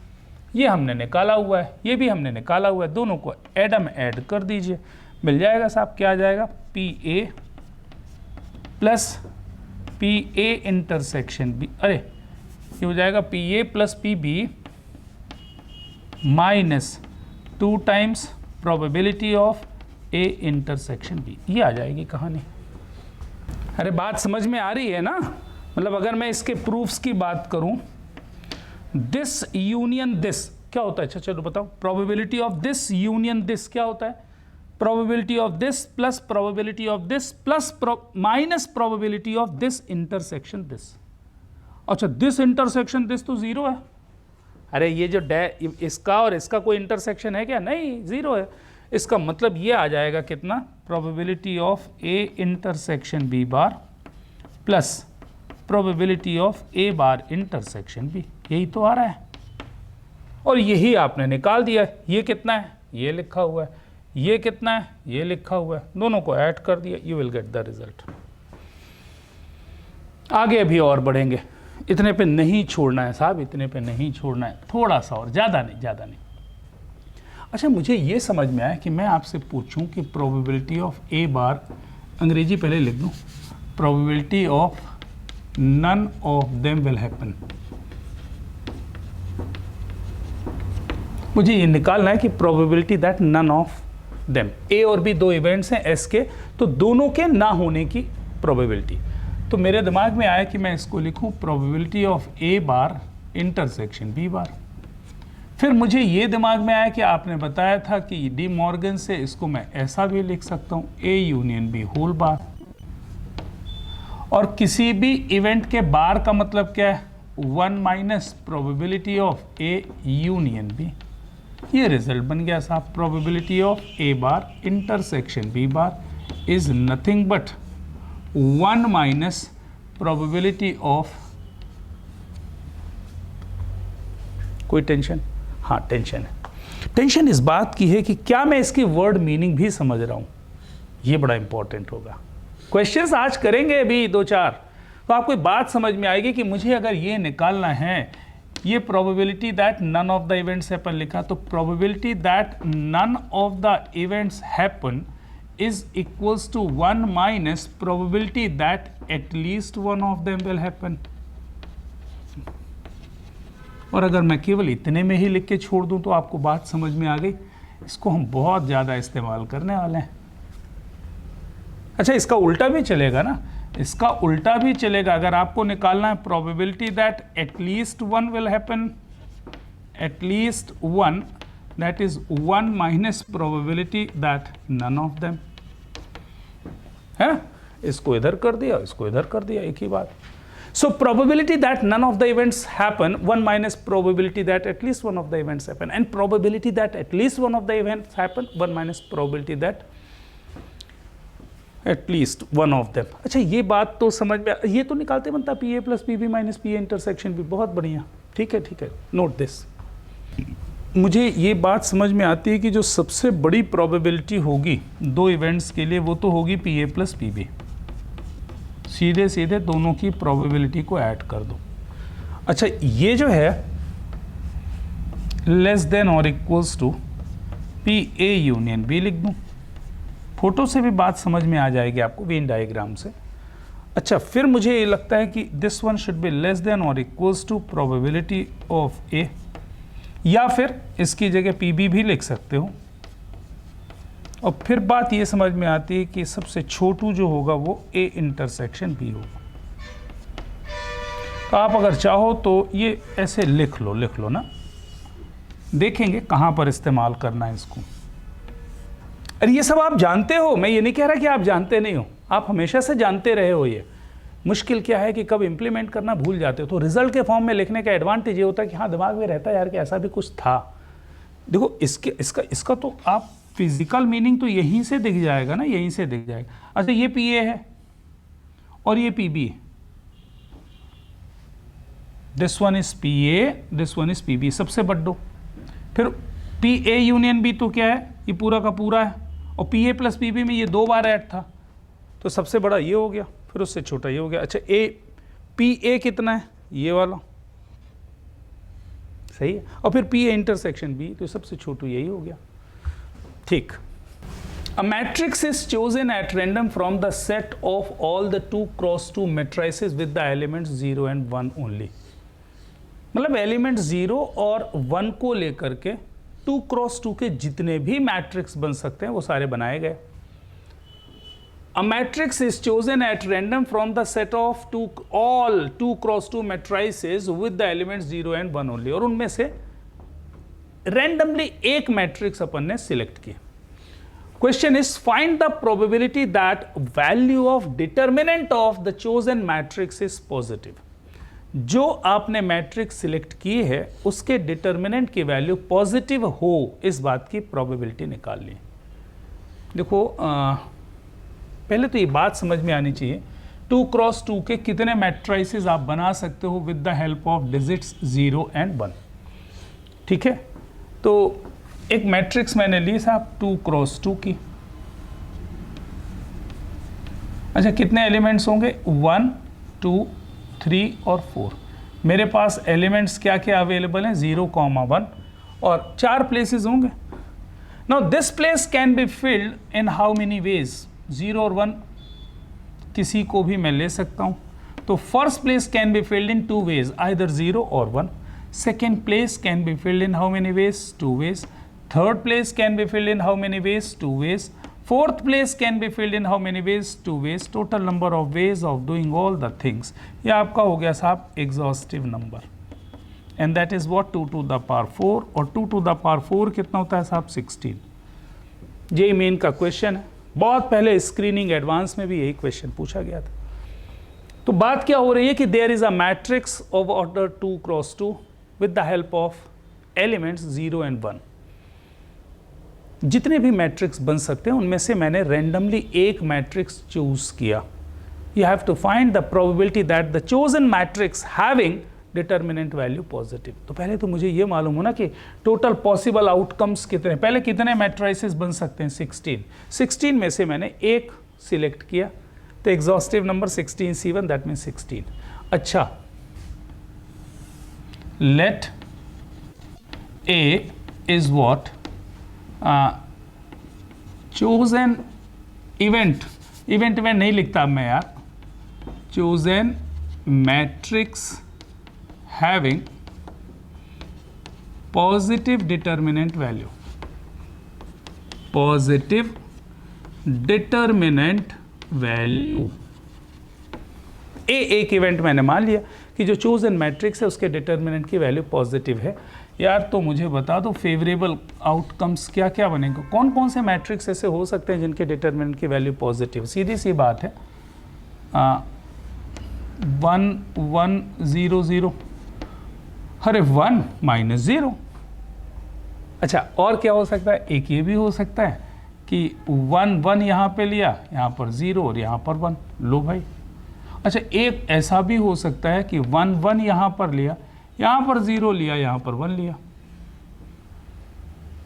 ये हमने निकाला हुआ है, ये भी हमने निकाला हुआ है, दोनों को ऐड कर दीजिए, मिल जाएगा साहब, क्या आ जाएगा? P A plus P A intersection B, अरे ये हो जाएगा P A plus P B minus 2 times probability of A intersection B. ये आ जाएगी कहानी। अरे बात समझ में आ रही है ना? मतलब अगर मैं इसके प्रूफ्स की बात करूं, दिस यूनियन दिस क्या होता है? अच्छा चलो बताओ, probability of this union this क्या होता है? Probability of this plus probability of this plus minus probability of this intersection this. अच्छा, दिस इंटरसेक्शन दिस तो जीरो है। अरे ये जो इसका और इसका कोई इंटरसेक्शन है क्या? नहीं, जीरो है। इसका मतलब ये आ जाएगा कितना? Probability of A intersection B bar plus probability of A bar intersection B. यही तो आ रहा है और यही आपने निकाल दिया। ये कितना है, ये लिखा हुआ है, ये कितना है, ये लिखा हुआ है, दोनों को ऐड कर दिया, you will get the result. आगे अभी और बढ़ेंगे, इतने पे नहीं छोड़ना है साहब, इतने पे नहीं छोड़ना है, थोड़ा सा और, ज़्यादा नहीं, ज़्यादा नहीं। अच्छा, मुझे ये समझ में आया कि मैं आपसे पूछूं कि प्रोबेबिलिटी ऑफ ए बार, अंग्रेजी पहले लिख दूं, probability of none of them will happen. मुझे ये निकालना है कि probability that none of them, A और बी दो इवेंट्स हैं एस के, तो दोनों के ना होने की प्रोबेबिलिटी। तो मेरे दिमाग में आया कि मैं इसको लिखूं probability of A bar intersection B bar. फिर मुझे ये दिमाग में आया कि आपने बताया था कि डी मॉर्गन से इसको मैं ऐसा भी लिख सकता हूं, A union B whole bar. और किसी भी इवेंट के बार का मतलब क्या है, 1 minus probability of A union B. ये रिजल्ट बन गया साहब, probability of A bar intersection B bar is nothing but 1 minus probability of, कोई टेंशन? हाँ टेंशन है। टेंशन इस बात की है कि क्या मैं इसकी वर्ड मीनिंग भी समझ रहा हूं, ये बड़ा इंपॉर्टेंट होगा। क्वेश्चंस आज करेंगे अभी 2-4, तो आपको बात समझ में आएगी कि मुझे अगर ये निकालना है, ये probability that none of the events happen लिखा, तो probability that none of the events happen is equals to 1 minus probability that at least one of them will happen। और अगर मैं केवल इतने में ही लिख के छोड़ दूं तो आपको बात समझ में आ गई। इसको हम बहुत ज़्यादा इस्तेमाल करने वाले हैं। अच्छा, इसका उल्टा भी चलेगा ना, इसका उल्टा भी चलेगा। अगर आपको निकालना है probability that at least one will happen, at least one, that is 1 minus probability that none of them है। इसको इधर कर दिया, इसको इधर कर दिया, एक ही बात। So probability that none of the events happen, 1 minus probability that at least one of the events happen, and probability that at least one of the events happen, 1 minus probability that at least one of them। अच्छा, ये बात तो समझ में, ये तो निकालते बनता P A plus P B minus P A intersection भी, बहुत बढ़िया, ठीक है ठीक है, नोट दिस। मुझे ये बात समझ में आती है कि जो सबसे बड़ी प्रोबेबिलिटी होगी दो इवेंट्स के लिए, वो तो होगी P A plus P B. सीधे सीधे दोनों की प्रोबेबिलिटी को ऐड कर दो। अच्छा, ये जो है लेस देन और equals to P A union B लिख दूं। फोटो से भी बात समझ में आ जाएगी आपको, वेन डायग्राम से। अच्छा, फिर मुझे ये लगता है कि this one should be less than और इक्वल्स टू प्रोबेबिलिटी ऑफ ए, या फिर इसकी जगह पी बी भी लिख सकते हो। और फिर बात ये समझ में आती है कि सबसे छोटू जो होगा वो ए इंटरसेक्शन बी होगा। तो आप अगर चाहो तो ये ऐसे लिख लो ना, देखेंगे कहाँ पर इस्तेमाल करना है इसको। अरे ये सब आप जानते हो, मैं ये नहीं कह रहा कि आप जानते नहीं हो, आप हमेशा से जानते रहे हो। ये मुश्किल क्या है कि कब इम्प्लीमेंट करना भूल जाते हो। तो रिजल्ट के फॉर्म में लिखने का एडवांटेज ये होता है कि हाँ, दिमाग में रहता है यार कि ऐसा भी कुछ था। देखो, इसका तो आप फिजिकल मीनिंग तो यहीं से दिख जाएगा ना, यहीं से दिख जाएगा। अच्छा, ये पी ए है और ये पी बी है, this one is P A, this one is P B, सबसे बड्डो। फिर पी ए यूनियन बी तो क्या है, ये पूरा का पूरा है, और P A plus P B में ये 2 बार ऐड था, तो सबसे बड़ा ये हो गया, फिर उससे छोटा ये हो गया। अच्छा, ए पी ए कितना है, ये वाला, सही है, और फिर पी ए इंटरसेक्शन बी, तो सबसे छोटू यही हो गया, ठीक। A matrix is chosen at random from the set of all the 2x2 matrices with the elements 0 and 1 only। मतलब एलिमेंट 0 और 1 को लेकर के 2x2 के जितने भी मैट्रिक्स बन सकते हैं वो सारे बनाए गए। A matrix is chosen at random from the set of all 2x2 matrices with the elements 0 and 1 only। और उनमें से रैंडमली एक मैट्रिक्स अपन ने सिलेक्ट की। Question is find the probability that value of determinant of the chosen matrix is positive. जो आपने matrix select की है उसके डिटर्मिनेंट की वैल्यू पॉजिटिव हो, इस बात की प्रोबेबिलिटी निकाल ली। देखो, पहले तो ये बात समझ में आनी चाहिए, 2 क्रॉस 2 के कितने मैट्रिसेस आप बना सकते हो with the help of digits 0 and 1। ठीक है, तो एक मैट्रिक्स मैंने ली साहब 2 क्रॉस 2 की। अच्छा, कितने एलिमेंट्स होंगे? 1 2 3 और 4। मेरे पास एलिमेंट्स क्या क्या अवेलेबल हैं? 0, 1 और 4 प्लेसेस होंगे। Now this place can be filled in how many veg? 0 और 1 किसी को भी मैं ले सकता हूं। तो first place can be filled in 2 ways, either 0 और 1। Second place can be filled in how many ways? 2 ways. Third place can be filled in how many ways? 2 ways. Fourth place can be filled in how many ways? 2 ways. Total number of ways of doing all the things. ये आपका हो गया साहब exhaustive number. And that is what? 2 to the power 4. और 2 to the power 4 कितना होता है साहब? 16. ये मेन का क्वेश्चन है। बहुत पहले स्क्रीनिंग एडवांस में भी यही क्वेश्चन पूछा गया था। तो बात क्या हो रही है कि there is a matrix of order 2 cross 2 with the help of elements 0 and 1। जितने भी मैट्रिक्स बन सकते हैं उनमें से मैंने रैंडमली एक मैट्रिक्स चूज किया। You have to find the probability that the chosen matrix having determinant value positive. तो पहले तो मुझे ये मालूम होना कि टोटल पॉसिबल आउटकम्स कितने, पहले कितने मैट्रिसेस बन सकते हैं? 16। 16 में से मैंने एक सिलेक्ट किया, तो exhaustive number 16C1, that mean 16। अच्छा, let A is what? chosen event में नहीं लिखता मैं यार, chosen matrix having positive determinant value, positive determinant value। एक इवेंट मैंने मान लिया कि जो चोजन मैट्रिक्स है उसके डिटर्मिनेंट की वैल्यू पॉजिटिव है। यार तो मुझे बता दो फेवरेबल आउटकम्स क्या क्या बनेंगे, कौन कौन से मैट्रिक्स ऐसे हो सकते हैं जिनके डिटर्मिनेंट की वैल्यू पॉजिटिव? सीधी सी बात है, 1 1 0 0, अरे 1 -0। अच्छा, और क्या हो सकता है? एक ये भी हो सकता है कि 1 1 यहाँ पे लिया, यहाँ पर 0 और यहाँ पर 1। लो भाई। अच्छा, एक ऐसा भी हो सकता है कि 1 1 यहाँ पर लिया, यहाँ पर 0 लिया, यहाँ पर 1 लिया।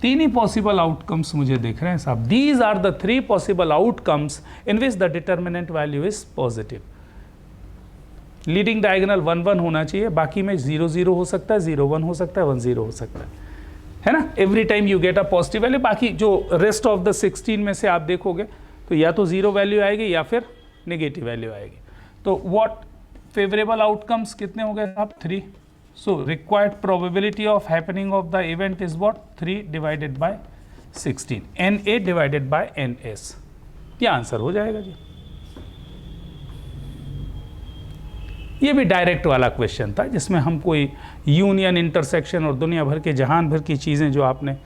तीन ही पॉसिबल आउटकम्स मुझे दिख रहे हैं साहब। These are the 3 possible outcomes in which the determinant value is positive. Leading diagonal 1 1 होना चाहिए, बाकी में 0 0 हो सकता है, 0 1 हो सकता है, 1 0 हो सकता है ना? Every time you get a positive value. बाकी जो रेस्ट ऑफ द 16 में से आप देखोगे तो या तो 0 वैल्यू आएगी या फिर नेगेटिव वैल्यू आएगी। तो व्हाट फेवरेबल आउटकम्स कितने हो गए साहब? 3। So required probability of happening of the event is what? 3 divided by 16, NA divided by NS। ये आंसर हो जाएगा जी। ये भी डायरेक्ट वाला क्वेश्चन था जिसमें हम कोई यूनियन, इंटरसेक्शन और दुनिया भर के जहान भर की चीज़ें जो आपने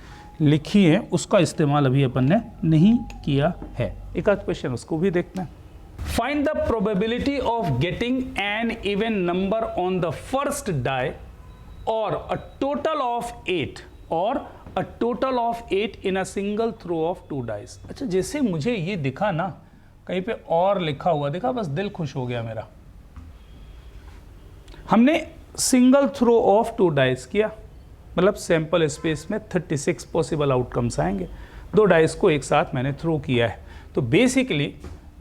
लिखी हैं उसका इस्तेमाल अभी अपन ने नहीं किया है। एक आध क्वेश्चन उसको भी देखते हैं। Find the probability of getting an even number on the first die or a total of 8 in a single throw of 2 dice। अच्छा, जैसे मुझे ये दिखा ना, कहीं पे और लिखा हुआ दिखा, बस दिल खुश हो गया मेरा। हमने सिंगल थ्रो ऑफ 2 डाइस किया, मतलब सैंपल स्पेस में 36 पॉसिबल आउटकम्स आएंगे। 2 डाइस को एक साथ मैंने थ्रो किया है। तो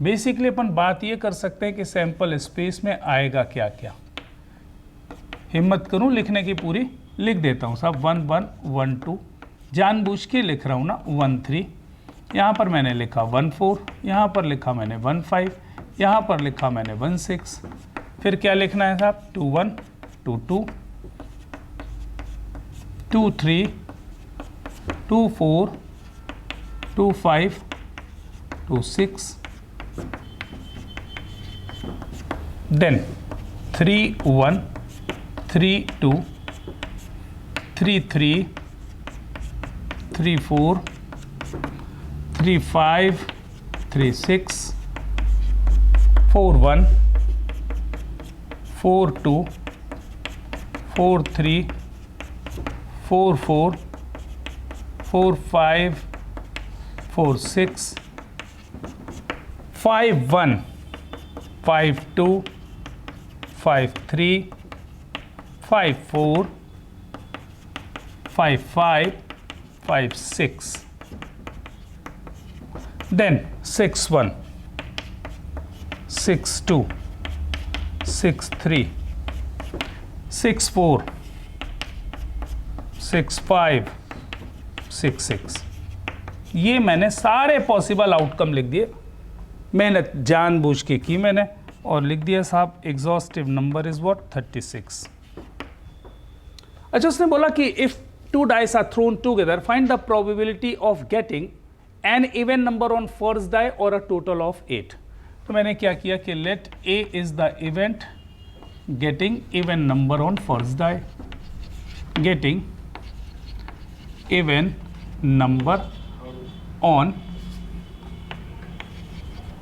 बेसिकली अपन बात ये कर सकते हैं कि सैंपल स्पेस में आएगा क्या क्या। हिम्मत करूं लिखने की पूरी, लिख देता हूं साहब। 1 1 1 2, जानबूझ के लिख रहा हूं ना। 1 3, यहाँ पर मैंने लिखा 1 4, यहाँ पर लिखा मैंने 1 5, यहाँ पर लिखा मैंने 1 6। फिर क्या लिखना है साहब? 2 1 2 2 2 3 2 4 2 5 2 6, then 3 1 3 2 3 3 3 4 3 5 3 6 4 1 4 2 4 3 4 4 4 5 4 6 5 1 5 2, 5 3, 5 4, 5 5, 5 6, then 6 1, 6 2, 6 3, 6 4, 6 5, 6 6। ये मैंने सारे पॉसिबल आउटकम लिख दिए, मेहनत जानबूझ के की मैंने, और लिख दिया साहब एग्जॉस्टिव नंबर इज व्हाट 36। अच्छा, उसने बोला कि if two dice are thrown together find the probability of getting an even number on first die और अ टोटल ऑफ 8। तो मैंने क्या किया कि let A is the event getting even number on first die, getting even number on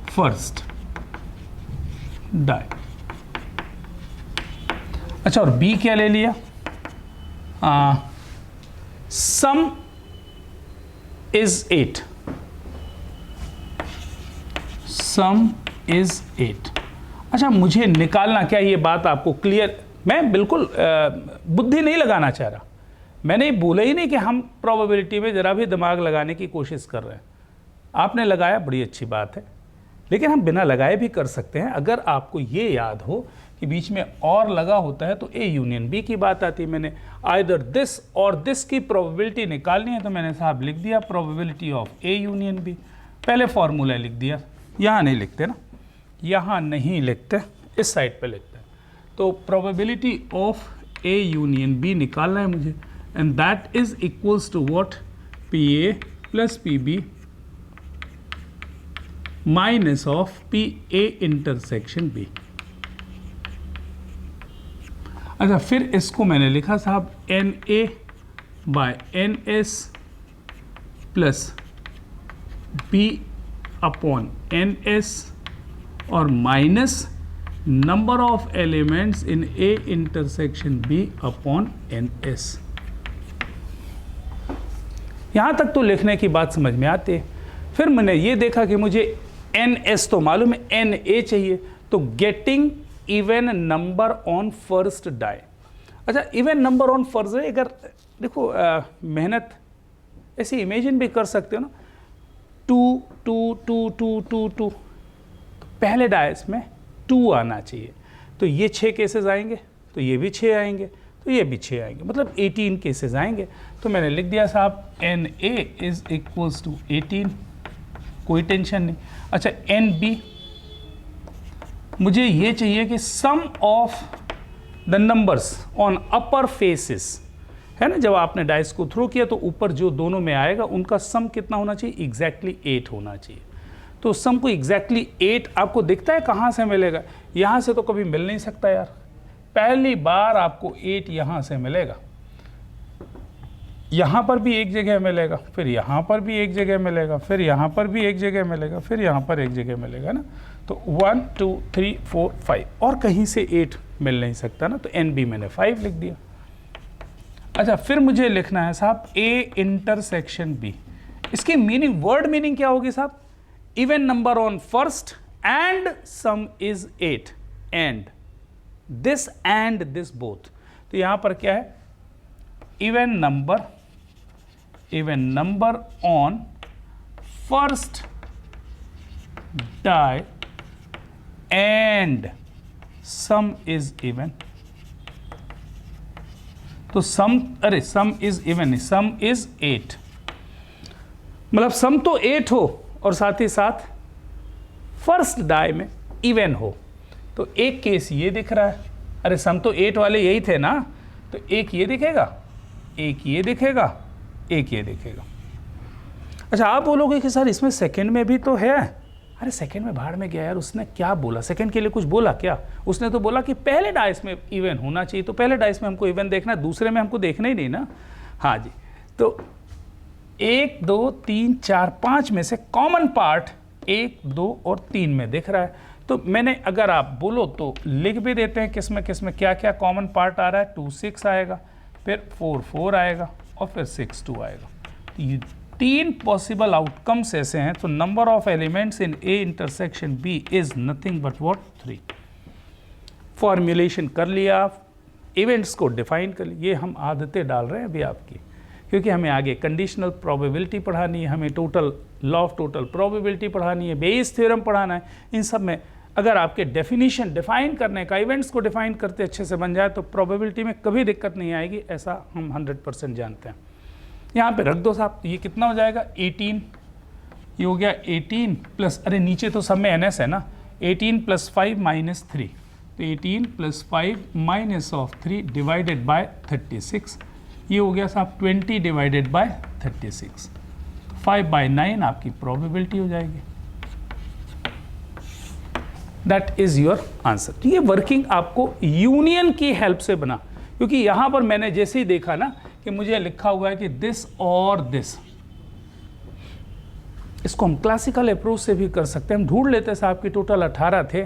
first die. अच्छा, और B क्या ले लिया? Sum is 8, sum is 8। अच्छा, मुझे निकालना क्या, ये बात आपको क्लियर, मैं बिल्कुल बुद्धि नहीं लगाना चाह रहा, मैंने बोला ही नहीं कि हम प्रोबेबिलिटी में ज़रा भी दिमाग लगाने की कोशिश कर रहे हैं। आपने लगाया, बड़ी अच्छी बात है, लेकिन हम बिना लगाए भी कर सकते हैं। अगर आपको ये याद हो कि बीच में और लगा होता है तो ए यूनियन बी की बात आती है। मैंने आइदर दिस और दिस की प्रोबेबिलिटी निकालनी है तो मैंने साहब लिख दिया probability of A union B, पहले फॉर्मूला लिख दिया। यहाँ नहीं लिखते ना, यहाँ नहीं लिखते, इस साइड पे लिखते हैं। तो probability of A union B निकालना है मुझे, and that is equals to what, P A plus P B minus of P A intersection B. अच्छा, फिर इसको मैंने लिखा साहब N A by N S plus B upon N S और minus number of elements in A intersection B upon N S. यहां तक तो लिखने की बात समझ में आती है। फिर मैंने ये देखा कि मुझे एन एस तो मालूम है, एन ए चाहिए, तो getting even number on first die. अच्छा, even number on first die, अगर देखो मेहनत ऐसी इमेजिन भी कर सकते हो ना, 2 2 2 2 2 2, तो पहले डाइस में 2 आना चाहिए, तो ये 6 केसेस आएंगे, तो ये भी 6 आएंगे, तो ये भी 6 आएंगे, मतलब 18 केसेस आएंगे। तो मैंने लिख दिया साहब N A is equals to 18, कोई टेंशन नहीं। अच्छा, एन बी मुझे ये चाहिए कि sum of the numbers on upper faces, है ना, जब आपने डाइस को थ्रो किया तो ऊपर जो दोनों में आएगा उनका सम कितना होना चाहिए, एग्जैक्टली 8 होना चाहिए। तो सम को एग्जैक्टली 8 आपको दिखता है कहाँ से मिलेगा? यहाँ से तो कभी मिल नहीं सकता यार, पहली बार आपको 8 यहाँ से मिलेगा, यहाँ पर भी एक जगह मिलेगा, फिर यहाँ पर भी एक जगह मिलेगा, फिर यहाँ पर भी एक जगह मिलेगा, फिर यहाँ पर एक जगह मिलेगा ना। तो 1 2 3 4 5 और कहीं से 8 मिल नहीं सकता ना, तो एन बी मैंने 5 लिख दिया। अच्छा, फिर मुझे लिखना है साहब ए इंटरसेक्शन बी। इसकी मीनिंग, वर्ड मीनिंग क्या होगी साहब? Even number on first and sum is 8 and this both. तो यहाँ पर क्या है, even number on first die and sum is even. तो sum is even, sum is 8, मतलब सम तो 8 हो और साथ ही साथ फर्स्ट डाई में इवन हो। तो एक केस ये दिख रहा है, अरे सम तो 8 वाले यही थे ना, तो एक ये दिखेगा, एक ये दिखेगा, एक ये दिखेगा। अच्छा, आप बोलोगे कि सर इसमें सेकंड में भी तो है। अरे सेकंड में भाड़ में गया यार, उसने क्या बोला, सेकंड के लिए कुछ बोला क्या? उसने तो बोला कि पहले डाइस में इवन होना चाहिए, तो पहले डाइस में हमको इवन देखना है, दूसरे में हमको देखना ही नहीं ना। हाँ जी, तो 1 2 3 4 5 में से कॉमन पार्ट 1 2 और 3 में दिख रहा है। तो मैंने, अगर आप बोलो तो लिख भी देते हैं किस में क्या क्या कॉमन पार्ट आ रहा है। 2 6 आएगा, फिर 4 4 आएगा और फिर 6 2 आएगा। तो ये 3 पॉसिबल आउटकम्स ऐसे हैं, तो number of elements in A intersection B is nothing but what 3। Formulation कर लिया, इवेंट्स को डिफाइन कर लिया। ये हम आदतें डाल रहे हैं अभी आपकी, क्योंकि हमें आगे कंडीशनल प्रोबेबिलिटी पढ़ानी है, हमें total law of total probability पढ़ानी है, बेयस थ्योरम पढ़ाना है। इन सब में अगर आपके डेफिनेशन डिफाइन करने का, इवेंट्स को डिफाइन करते अच्छे से बन जाए तो प्रोबेबिलिटी में कभी दिक्कत नहीं आएगी, ऐसा हम 100% जानते हैं। यहाँ पे रख दो साहब, ये कितना हो जाएगा 18, ये हो गया 18 प्लस, अरे नीचे तो सब में NS है ना, 18 + 5 - 3, तो 18 + 5 -3 डिवाइडेड बाय 36, ये हो गया साहब 20 डिवाइडेड बाय 36, 5/9 आपकी प्रोबेबिलिटी हो जाएगी। That is your answer. तो ये वर्किंग आपको यूनियन की हेल्प से बना, क्योंकि यहां पर मैंने जैसे ही देखा ना कि मुझे लिखा हुआ है कि दिस और दिस, इसको हम क्लासिकल अप्रोच से भी कर सकते हैं। हम ढूंढ लेते साहब कि टोटल 18 थे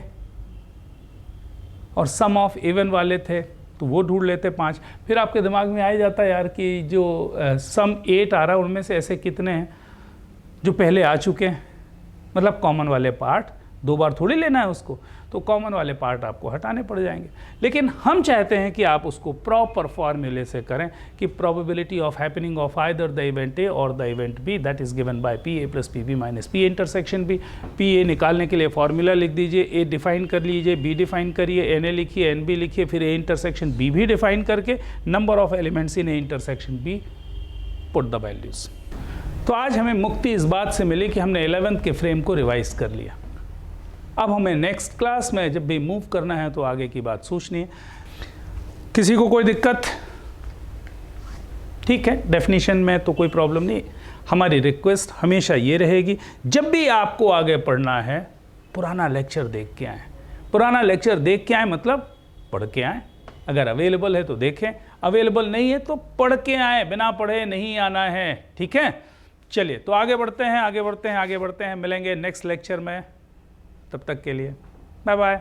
और सम ऑफ इवन वाले थे, तो वो ढूंढ लेते 5। फिर आपके दिमाग में आ जाता है यार कि जो सम 8 आ रहा है उनमें से ऐसे कितने हैं जो पहले आ चुके हैं, मतलब कॉमन वाले पार्ट 2 बार थोड़ी लेना है उसको, तो कॉमन वाले पार्ट आपको हटाने पड़ जाएंगे। लेकिन हम चाहते हैं कि आप उसको प्रॉपर फॉर्मूले से करें कि probability of happening of either the event A और the event B that is given by P A plus P B minus P intersection B. P A निकालने के लिए फॉर्मूला लिख दीजिए, ए डिफाइन कर लीजिए, बी डिफाइन करिए, एन ए लिखिए, एन बी लिखिए, फिर ए इंटरसेक्शन बी भी डिफाइन करके number of elements in A intersection B put the values. तो आज हमें मुक्ति इस बात से मिली कि हमने 11th के फ्रेम को रिवाइज कर लिया। अब हमें नेक्स्ट क्लास में जब भी मूव करना है तो आगे की बात सोचनी है। किसी को कोई दिक्कत? ठीक है, डेफिनेशन में तो कोई प्रॉब्लम नहीं। हमारी रिक्वेस्ट हमेशा ये रहेगी, जब भी आपको आगे पढ़ना है पुराना लेक्चर देख के आएँ। पुराना लेक्चर देख के आएँ मतलब पढ़ के आएँ। अगर अवेलेबल है तो देखें, अवेलेबल नहीं है तो पढ़ के आएँ, बिना पढ़े नहीं आना है। ठीक है, चलिए तो आगे बढ़ते हैं, आगे बढ़ते हैं, आगे बढ़ते हैं। मिलेंगे नेक्स्ट लेक्चर में, तब तक के लिए बाय बाय।